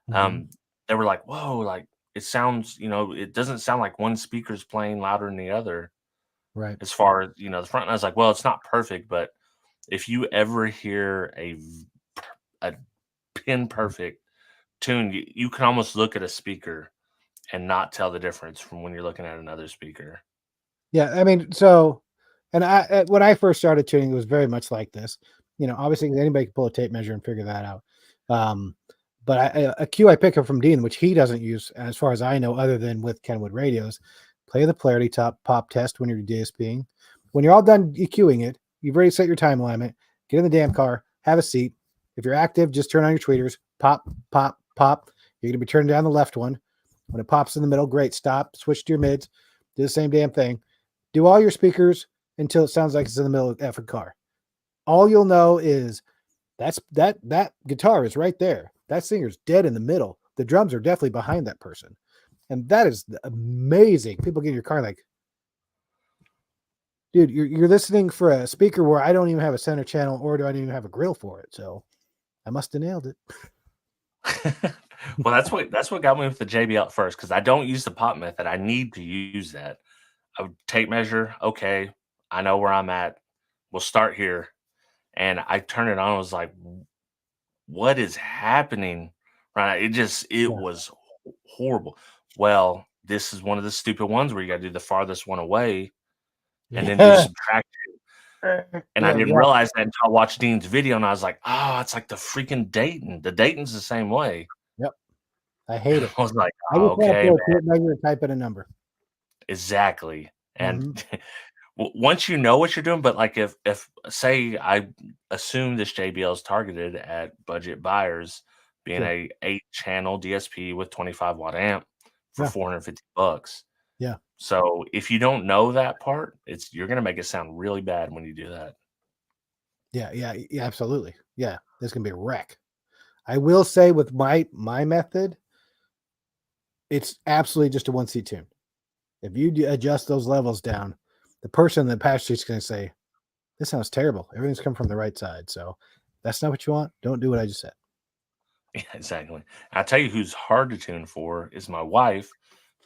They were like, whoa, like it sounds, it doesn't sound like one speaker's playing louder than the other. Right. As far as, the front. And I was like, well, it's not perfect, but if you ever hear a pin perfect tune, you can almost look at a speaker and not tell the difference from when you're looking at another speaker. Yeah. I mean, so, and when I first started tuning, it was very much like this. Obviously anybody can pull a tape measure and figure that out. But a cue I pick up from Dean, which he doesn't use as far as I know, other than with Kenwood radios, play the polarity pop test when you're DSPing. When you're all done EQing it, you've already set your time limit, get in the damn car, have a seat. If you're active, just turn on your tweeters, pop, pop, pop. You're going to be turning down the left one. When it pops in the middle, great, stop, switch to your mids, do the same damn thing. Do all your speakers until it sounds like it's in the middle of the effing car. all you'll know is that guitar is right there. That singer's dead in the middle. The drums are definitely behind that person. And that is amazing. People get in your car like, dude, you're listening for a speaker where I don't even have a center channel, or do I even have a grill for it? So I must have nailed it. Well, that's what got me with the JBL at first, because I don't use the pop method. I need to use that. I would tape measure. Okay, I know where I'm at. We'll start here. And I turned it on. I was like, what is happening? Right. It was horrible. Well, this is one of the stupid ones where you got to do the farthest one away and then do subtraction. And I didn't realize that until I watched Dean's video, and I was like, oh, it's like the freaking Dayton. The Dayton's the same way. Yep. I hate it. I was like, I just okay, want to measure and type in a number. exactly. And once you know what you're doing, but like if say I assume this JBL is targeted at budget buyers, being a 8-channel DSP with 25-watt amp for $450. Yeah. So if you don't know that part, you're gonna make it sound really bad when you do that. Yeah, absolutely. Yeah, this can be a wreck. I will say with my method, it's absolutely just a 1C tune. If you adjust those levels down, the person in the patch sheet's going to say, this sounds terrible. Everything's come from the right side. So that's not what you want. Don't do what I just said. Yeah, exactly. I'll tell you who's hard to tune for is my wife,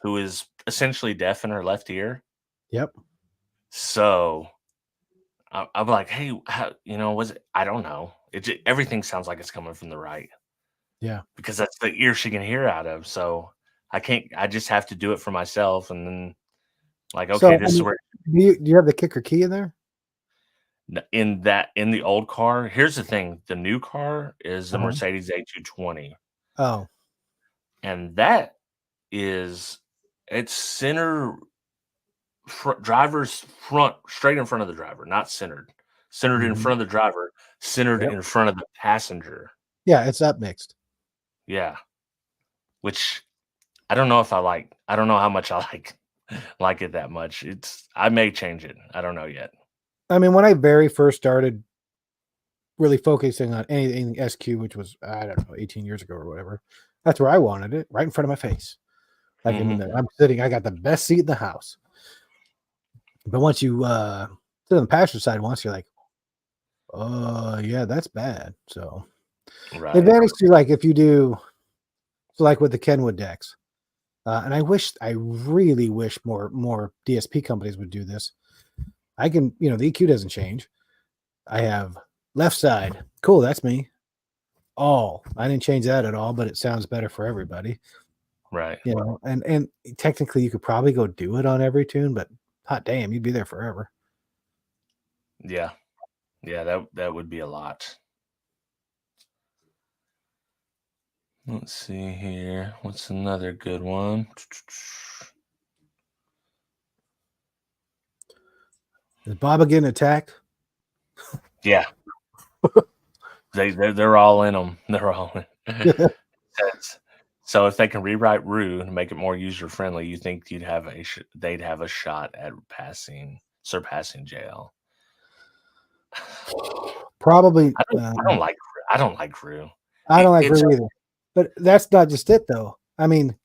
who is essentially deaf in her left ear. Yep. So I'm like, hey, I don't know. Everything sounds like it's coming from the right. Yeah. Because that's the ear she can hear out of. So I just have to do it for myself. And then like, okay, this is where. Do you have the kicker key in there? In the old car, here's the thing. The new car is the Mercedes A220. Oh. And that is, it's center driver's front, straight in front of the driver, not centered. Centered in front of the driver, centered in front of the passenger. Yeah, it's up mixed. Yeah. Which I don't know if I like. I don't know how much I like it that much. I may change it. I don't know yet. I mean, when I very first started really focusing on anything SQ, which was, I don't know, 18 years ago or whatever, that's where I wanted it, right in front of my face. Like, I'm sitting, I got the best seat in the house. But once you sit on the passenger side once, you're like, oh, yeah, that's bad. So, the advantage to, like, if you do, so like with the Kenwood decks, and I really wish more DSP companies would do this. I can, the EQ doesn't change. I have left side. Cool, that's me. I didn't change that at all, but it sounds better for everybody. Right. And technically you could probably go do it on every tune, but hot damn, you'd be there forever. Yeah. Yeah, that would be a lot. Let's see here. What's another good one? Is Baba getting attacked? Yeah. They're all in them. They're all in. So if they can rewrite Rue and make it more user friendly, you think they'd have a shot at surpassing JL? Probably. I don't like Rue. I don't like Rue either. But that's not just it, though. I mean,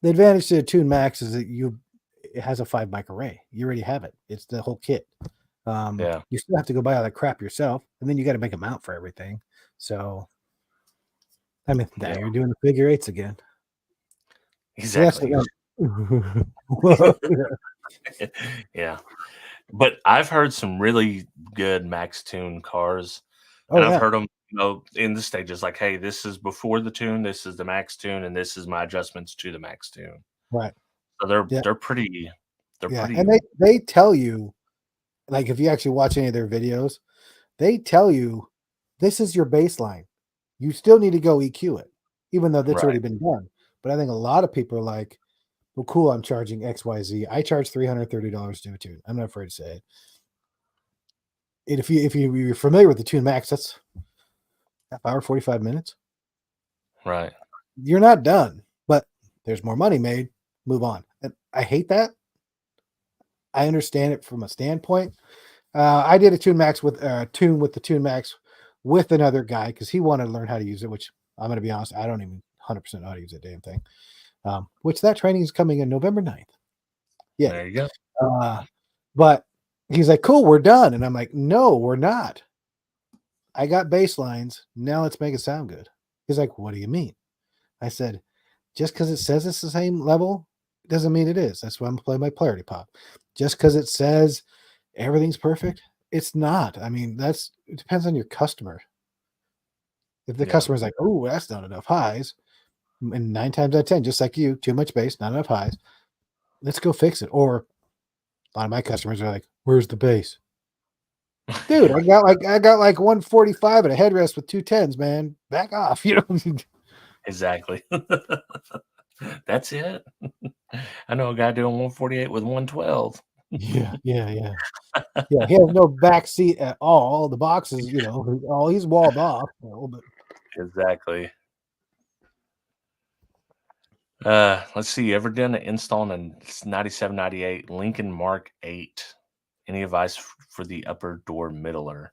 the advantage to the Tune Max is that it has a 5 mic array. You already have it. It's the whole kit. You still have to go buy all that crap yourself, and then you got to make a mount for everything. So, I mean, now you're doing the figure eights again. Exactly. Yeah. But I've heard some really good max tune cars, and I've heard them, in the stages like, hey, this is before the tune, this is the max tune, and this is my adjustments to the max tune. Right. So they're pretty. And they tell you, like, if you actually watch any of their videos, they tell you this is your baseline. You still need to go EQ it, even though that's already been done. But I think a lot of people are like, well, cool, I'm charging XYZ. I charge $330 to do a tune. I'm not afraid to say it. And if you're familiar with the Tune Max, that's half hour, 45 minutes. Right. You're not done, but there's more money made. Move on. And I hate that. I understand it from a standpoint, I did a tune with the Tune Max with another guy because he wanted to learn how to use it. Which I'm going to be honest, I don't even 100% know how to use that damn thing. Which that training is coming in November 9th. Yeah. There you go. But he's like, cool, we're done. And I'm like, no, we're not. I got bass lines. Now let's make it sound good. He's like, what do you mean? I said, just because it says it's the same level doesn't mean it is. That's why I'm playing my Clarity Pop. Just because it says everything's perfect, it's not. I mean, it depends on your customer. If the customer's like, oh, that's not enough highs, and 9 times out of 10, just like you, too much bass, not enough highs, let's go fix it. Or a lot of my customers are like, where's the bass? Dude, I got like 145 and a headrest with 210s, man. Back off, you know. Exactly. That's it. I know a guy doing 148 with 112. Yeah. He has no back seat at all. The box is, he's walled off. But Exactly. Let's see. You ever done an install on a 97, 98 Lincoln Mark 8? Any advice for the upper door middler?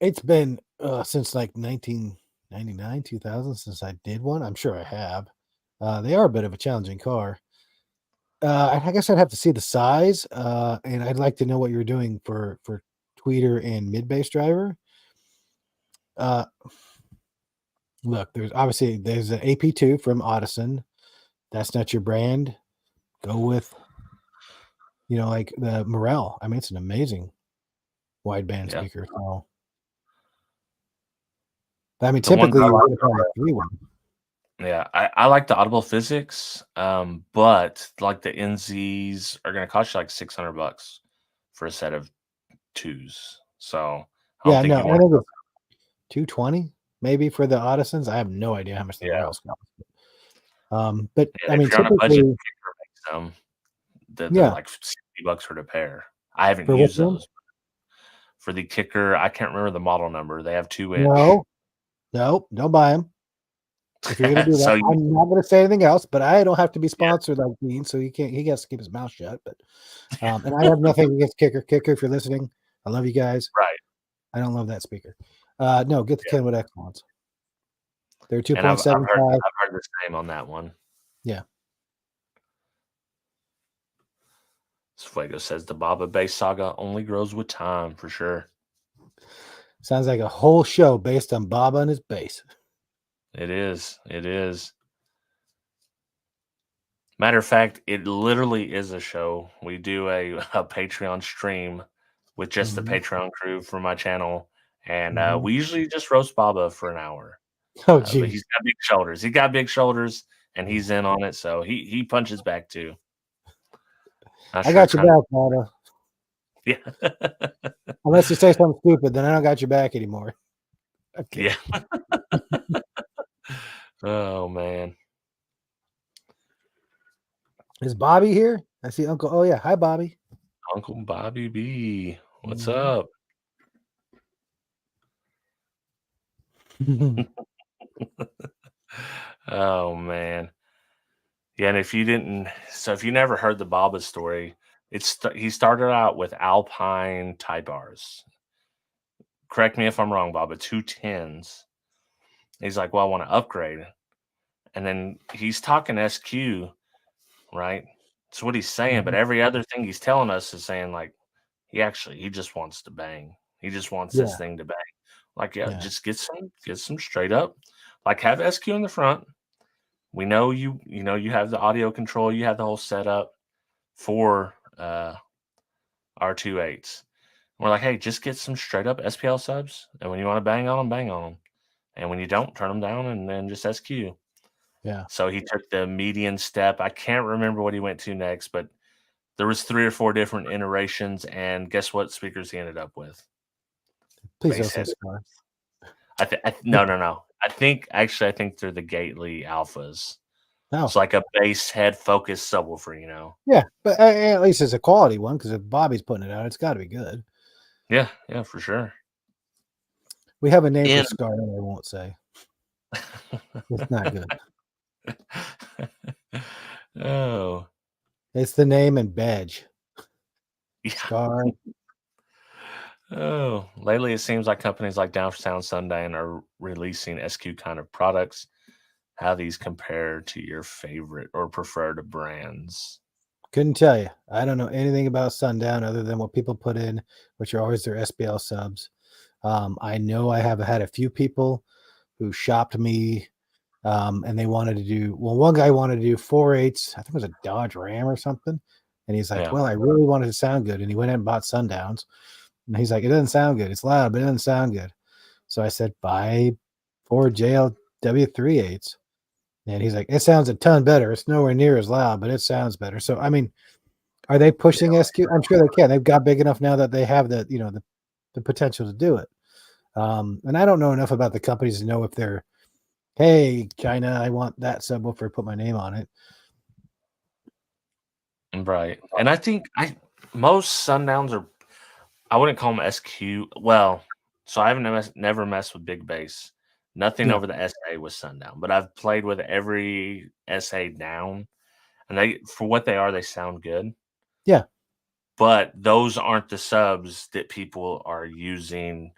it's been since like 1999, 2000 since I did one. I'm sure I have. They are a bit of a challenging car. I guess I'd have to see the size, and I'd like to know what you're doing for tweeter and mid bass driver. Look, there's an AP2 from Audison. That's not your brand. Go with, like the Morel. I mean, it's an amazing wideband speaker. So, I mean, typically you would have a 3-1. Yeah, I like the Audible Physics, but like the NZs are going to cost you like $600 for a set of twos. So I think it's 220 maybe for the Audisons. I have no idea how much the Morels cost. But I mean, if you're on a budget, typically, they're like $60 for the pair. I haven't used those. For the kicker, I can't remember the model number. They have 2-inch. No, don't buy them. If you're gonna do that, I'm not gonna say anything else. But I don't have to be sponsored like Dean, so he can't. He has to keep his mouth shut. But and I have nothing against Kicker. Kicker, if you're listening, I love you guys. Right. I don't love that speaker. No, get the Kenwood X ones. They're 2.75. I've heard the same on that one. Yeah. Fuego says the Baba bass saga only grows with time, for sure. Sounds like a whole show based on Baba and his bass. It is. It is. Matter of fact, it literally is a show. We do a Patreon stream with just the Patreon crew for my channel, and we usually just roast Baba for an hour. Oh, geez. But he's got big shoulders. He got big shoulders, and he's in on it, so he punches back too. I got your back, Baba. Yeah. Unless you say something stupid, then I don't got your back anymore. Okay. Yeah. Oh, man. Is Bobby here? I see Uncle. Oh, yeah. Hi, Bobby. Uncle Bobby B. What's up? Oh, man. Yeah, and if you never heard the Baba story, he started out with Alpine Type R's. Correct me if I'm wrong, Baba, 210s. He's like, well, I want to upgrade. And then he's talking SQ, right? That's what he's saying. But every other thing he's telling us is saying, like, he just wants to bang. He just wants this thing to bang. Like, just get some straight up. Like, have SQ in the front. We know you have the audio control, you have the whole setup for R28s. We're like, hey, just get some straight up SPL subs, and when you want to bang on them, bang on them, and when you don't, turn them down, and then just SQ. Yeah. So he took the median step. I can't remember what he went to next, but there was 3 or 4 different iterations, and guess what speakers he ended up with? Please don't say Scar. No. I think they're the Gately Alphas. Oh. It's like a bass head focused subwoofer, Yeah, but at least it's a quality one, because if Bobby's putting it out, it's got to be good. Yeah, for sure. We have a name for Scar that I won't say. It's not good. Oh. It's the name and badge. Yeah. Scar. Oh, lately it seems like companies like Downtown Sundown are releasing SQ kind of products. How these compare to your favorite or preferred brands? Couldn't tell you. I don't know anything about Sundown other than what people put in, which are always their SBL subs. I know I have had a few people who shopped me, and they wanted to do. Well, one guy wanted to do 4.8s. I think it was a Dodge Ram or something, and he's like, Yeah. "Well, I really wanted to sound good," and he went out and bought Sundowns, and he's like, "It doesn't sound good. It's loud, but it doesn't sound good." So I said, "Buy 4JLW 3.8s," and he's like, "It sounds a ton better. It's nowhere near as loud, but it sounds better." So I mean, are they pushing SQ? I'm sure they can. They've got big enough now that they have the potential to do it. And I don't know enough about the companies to know if they're, hey, China, I want that subwoofer, put my name on it. Right. And I think most Sundowns are, I wouldn't call them SQ. Well, so I haven't never messed with big bass. Nothing Yeah. over the SA with Sundown, but I've played with every SA down, and they, for what they are, they sound good. Yeah. But those aren't the subs that people are using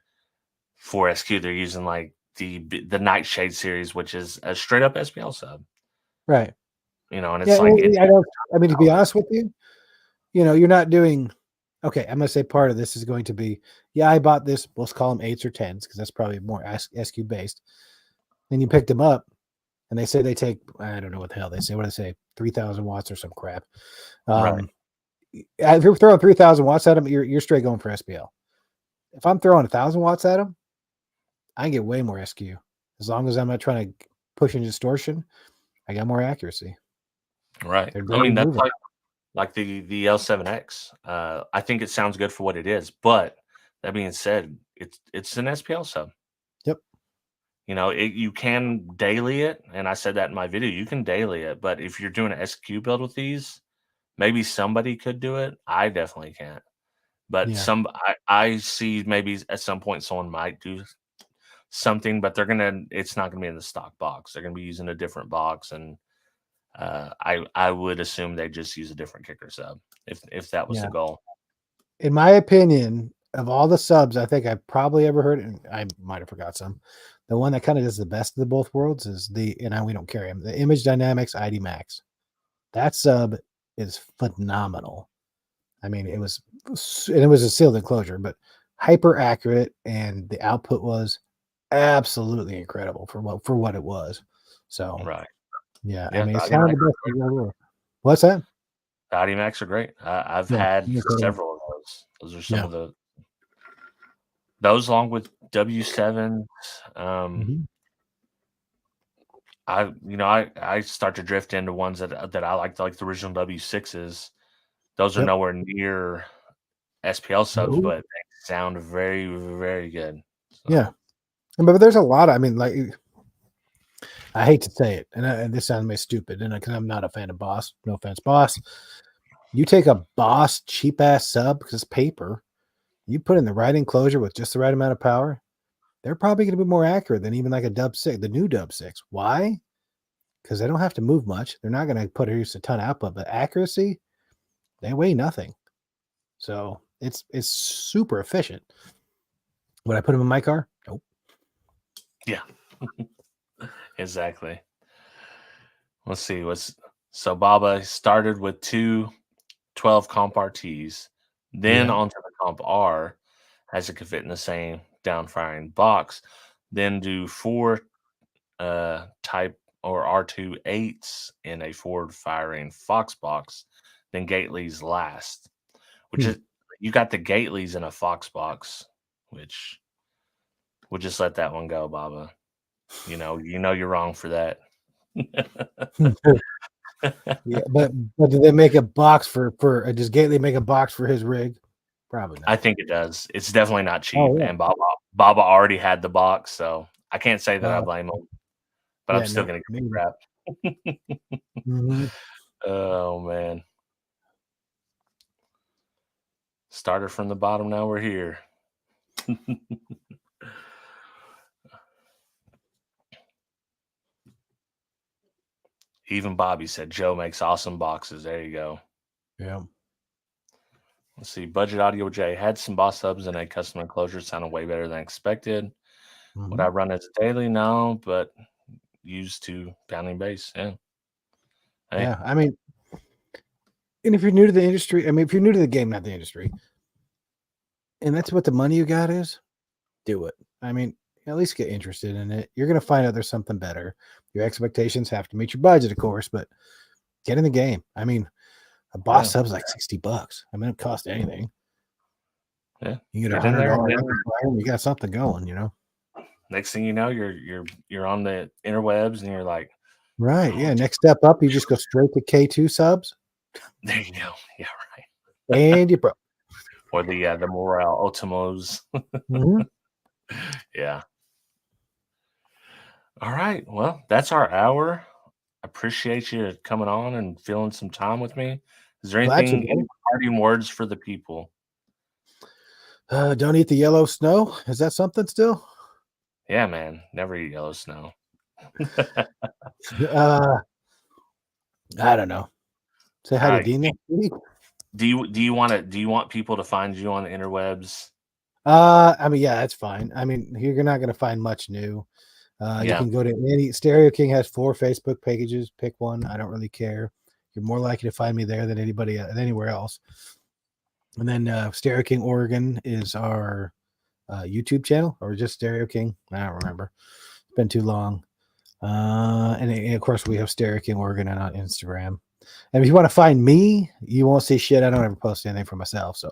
for SQ. They're using like the Nightshade series, which is a straight up SPL sub. Right. And Yeah. it's like it's I don't, I mean, to be honest with you, you're not doing, okay, I'm going to say part of this is going to be, yeah, I bought this, let's call them 8s or 10s, because that's probably more SQ based. Then you picked them up and they say they take, I don't know what the hell they say. What do they say? 3,000 watts or some crap. right. If you're throwing 3,000 watts at them, you're straight going for SPL. If I'm throwing 1,000 watts at them, I can get way more SQ. As long as I'm not trying to push in distortion, I got more accuracy. Right. They're I very mean, that's moving. like the L7X. I think it sounds good for what it is, but that being said, it's an SPL sub. Yep. You can daily it, and I said that in my video. You can daily it, but if you're doing an SQ build with these, maybe somebody could do it. I definitely can't. But Yeah. I see maybe at some point someone might do something, but it's not gonna be in the stock box. They're gonna be using a different box, and I would assume they just use a different kicker sub if that was Yeah. the goal. In my opinion, of all the subs I think I've probably ever heard, and I might have forgot some, the one that kind of does the best of the both worlds is we don't carry them, the Image Dynamics ID Max. That sub is phenomenal. I mean, it was a sealed enclosure, but hyper accurate, and the output was absolutely incredible for what it was. So Right. yeah, I Yeah, mean, the it's ID one of Max the best in the world. What's that? the ID Max are great. I've Yeah, had incredible. several of those. Those are some Yeah. of those along with W7. Mhm. I start to drift into ones that I like the original W6s. Those are Yep. nowhere near SPL subs, No. but they sound very, very good. Yeah, So but there's a lot. I mean, like, I hate to say it, and this sounds stupid, and because I'm not a fan of Boss. No offense, Boss. You take a Boss cheap ass sub because it's paper. You put in the right enclosure with just the right amount of power. They're probably going to be more accurate than even like a Dub 6, the new Dub 6. Why? Because they don't have to move much. They're not going to produce a ton of output, but accuracy, they weigh nothing. So it's super efficient. Would I put them in my car? Nope. yeah, exactly. Let's see. So Baba started with two 12 comp RTs, then Yeah. onto the comp R as it could fit in the same down firing box, then do four type or R2 8s in a forward firing Fox box, then Gately's last, which Hmm. is you got the Gately's in a Fox box, which we'll just let that one go, Baba. You're wrong for that. Yeah, but do they make a box for does Gately make a box for his rig? Probably I not. think it does. It's definitely not cheap, Oh yeah. and Baba already had the box, so I can't say that I Uh, blame him, but I'm yeah, still no, gonna give maybe. him crap. Hmm. Oh man. Started from the bottom, now we're here. Even Bobby said Joe makes awesome boxes. There you go. Yeah. Let's see. Budget Audio J had some boss subs and a custom enclosure. Sounded way better than expected. Would I run as daily? No, but used to pounding bass. Yeah. Hey. Yeah. I mean, and if you're new to the industry, I mean, if you're new to the game, not the industry, and that's what the money you got is, do it. I mean, at least get interested in it. You're going to find out there's something better. Your expectations have to meet your budget, of course, but get in the game. I mean, a boss sub's like $60. I mean, it cost anything. Yeah. You get $100. You got something going, you know. Next thing you know, you're on the interwebs and you're like, right. Yeah. Next step up, you just go straight to K2 subs. There you go. Yeah, right. And you broke. Or the Morale Ultimos. Yeah. All right. Well, that's our hour. I appreciate you coming on and filling some time with me. Is there anything, any parting words for the people? Don't eat the yellow snow. Is that something still? Yeah, man. Never eat yellow snow. I don't know. Say hi to Dean. Do you want people to find you on the interwebs? I mean, yeah, that's fine. I mean, you're not going to find much new. You can go to any Stereo King has 4 Facebook pages. Pick one. I don't really care. You're more likely to find me there than anywhere else. And then Stereo King Oregon is our YouTube channel, or just Stereo King. I don't remember. It's been too long. And of course, we have Stereo King Oregon on Instagram. And if you want to find me, you won't see shit. I don't ever post anything for myself. So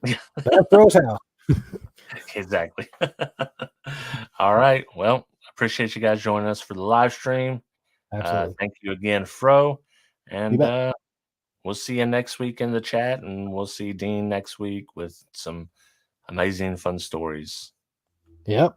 that's Bro's house. Exactly. All right. Well, appreciate you guys joining us for the live stream. Absolutely. Thank you again, Fro. And we'll see you next week in the chat, and we'll see Dean next week with some amazing, fun stories. Yep.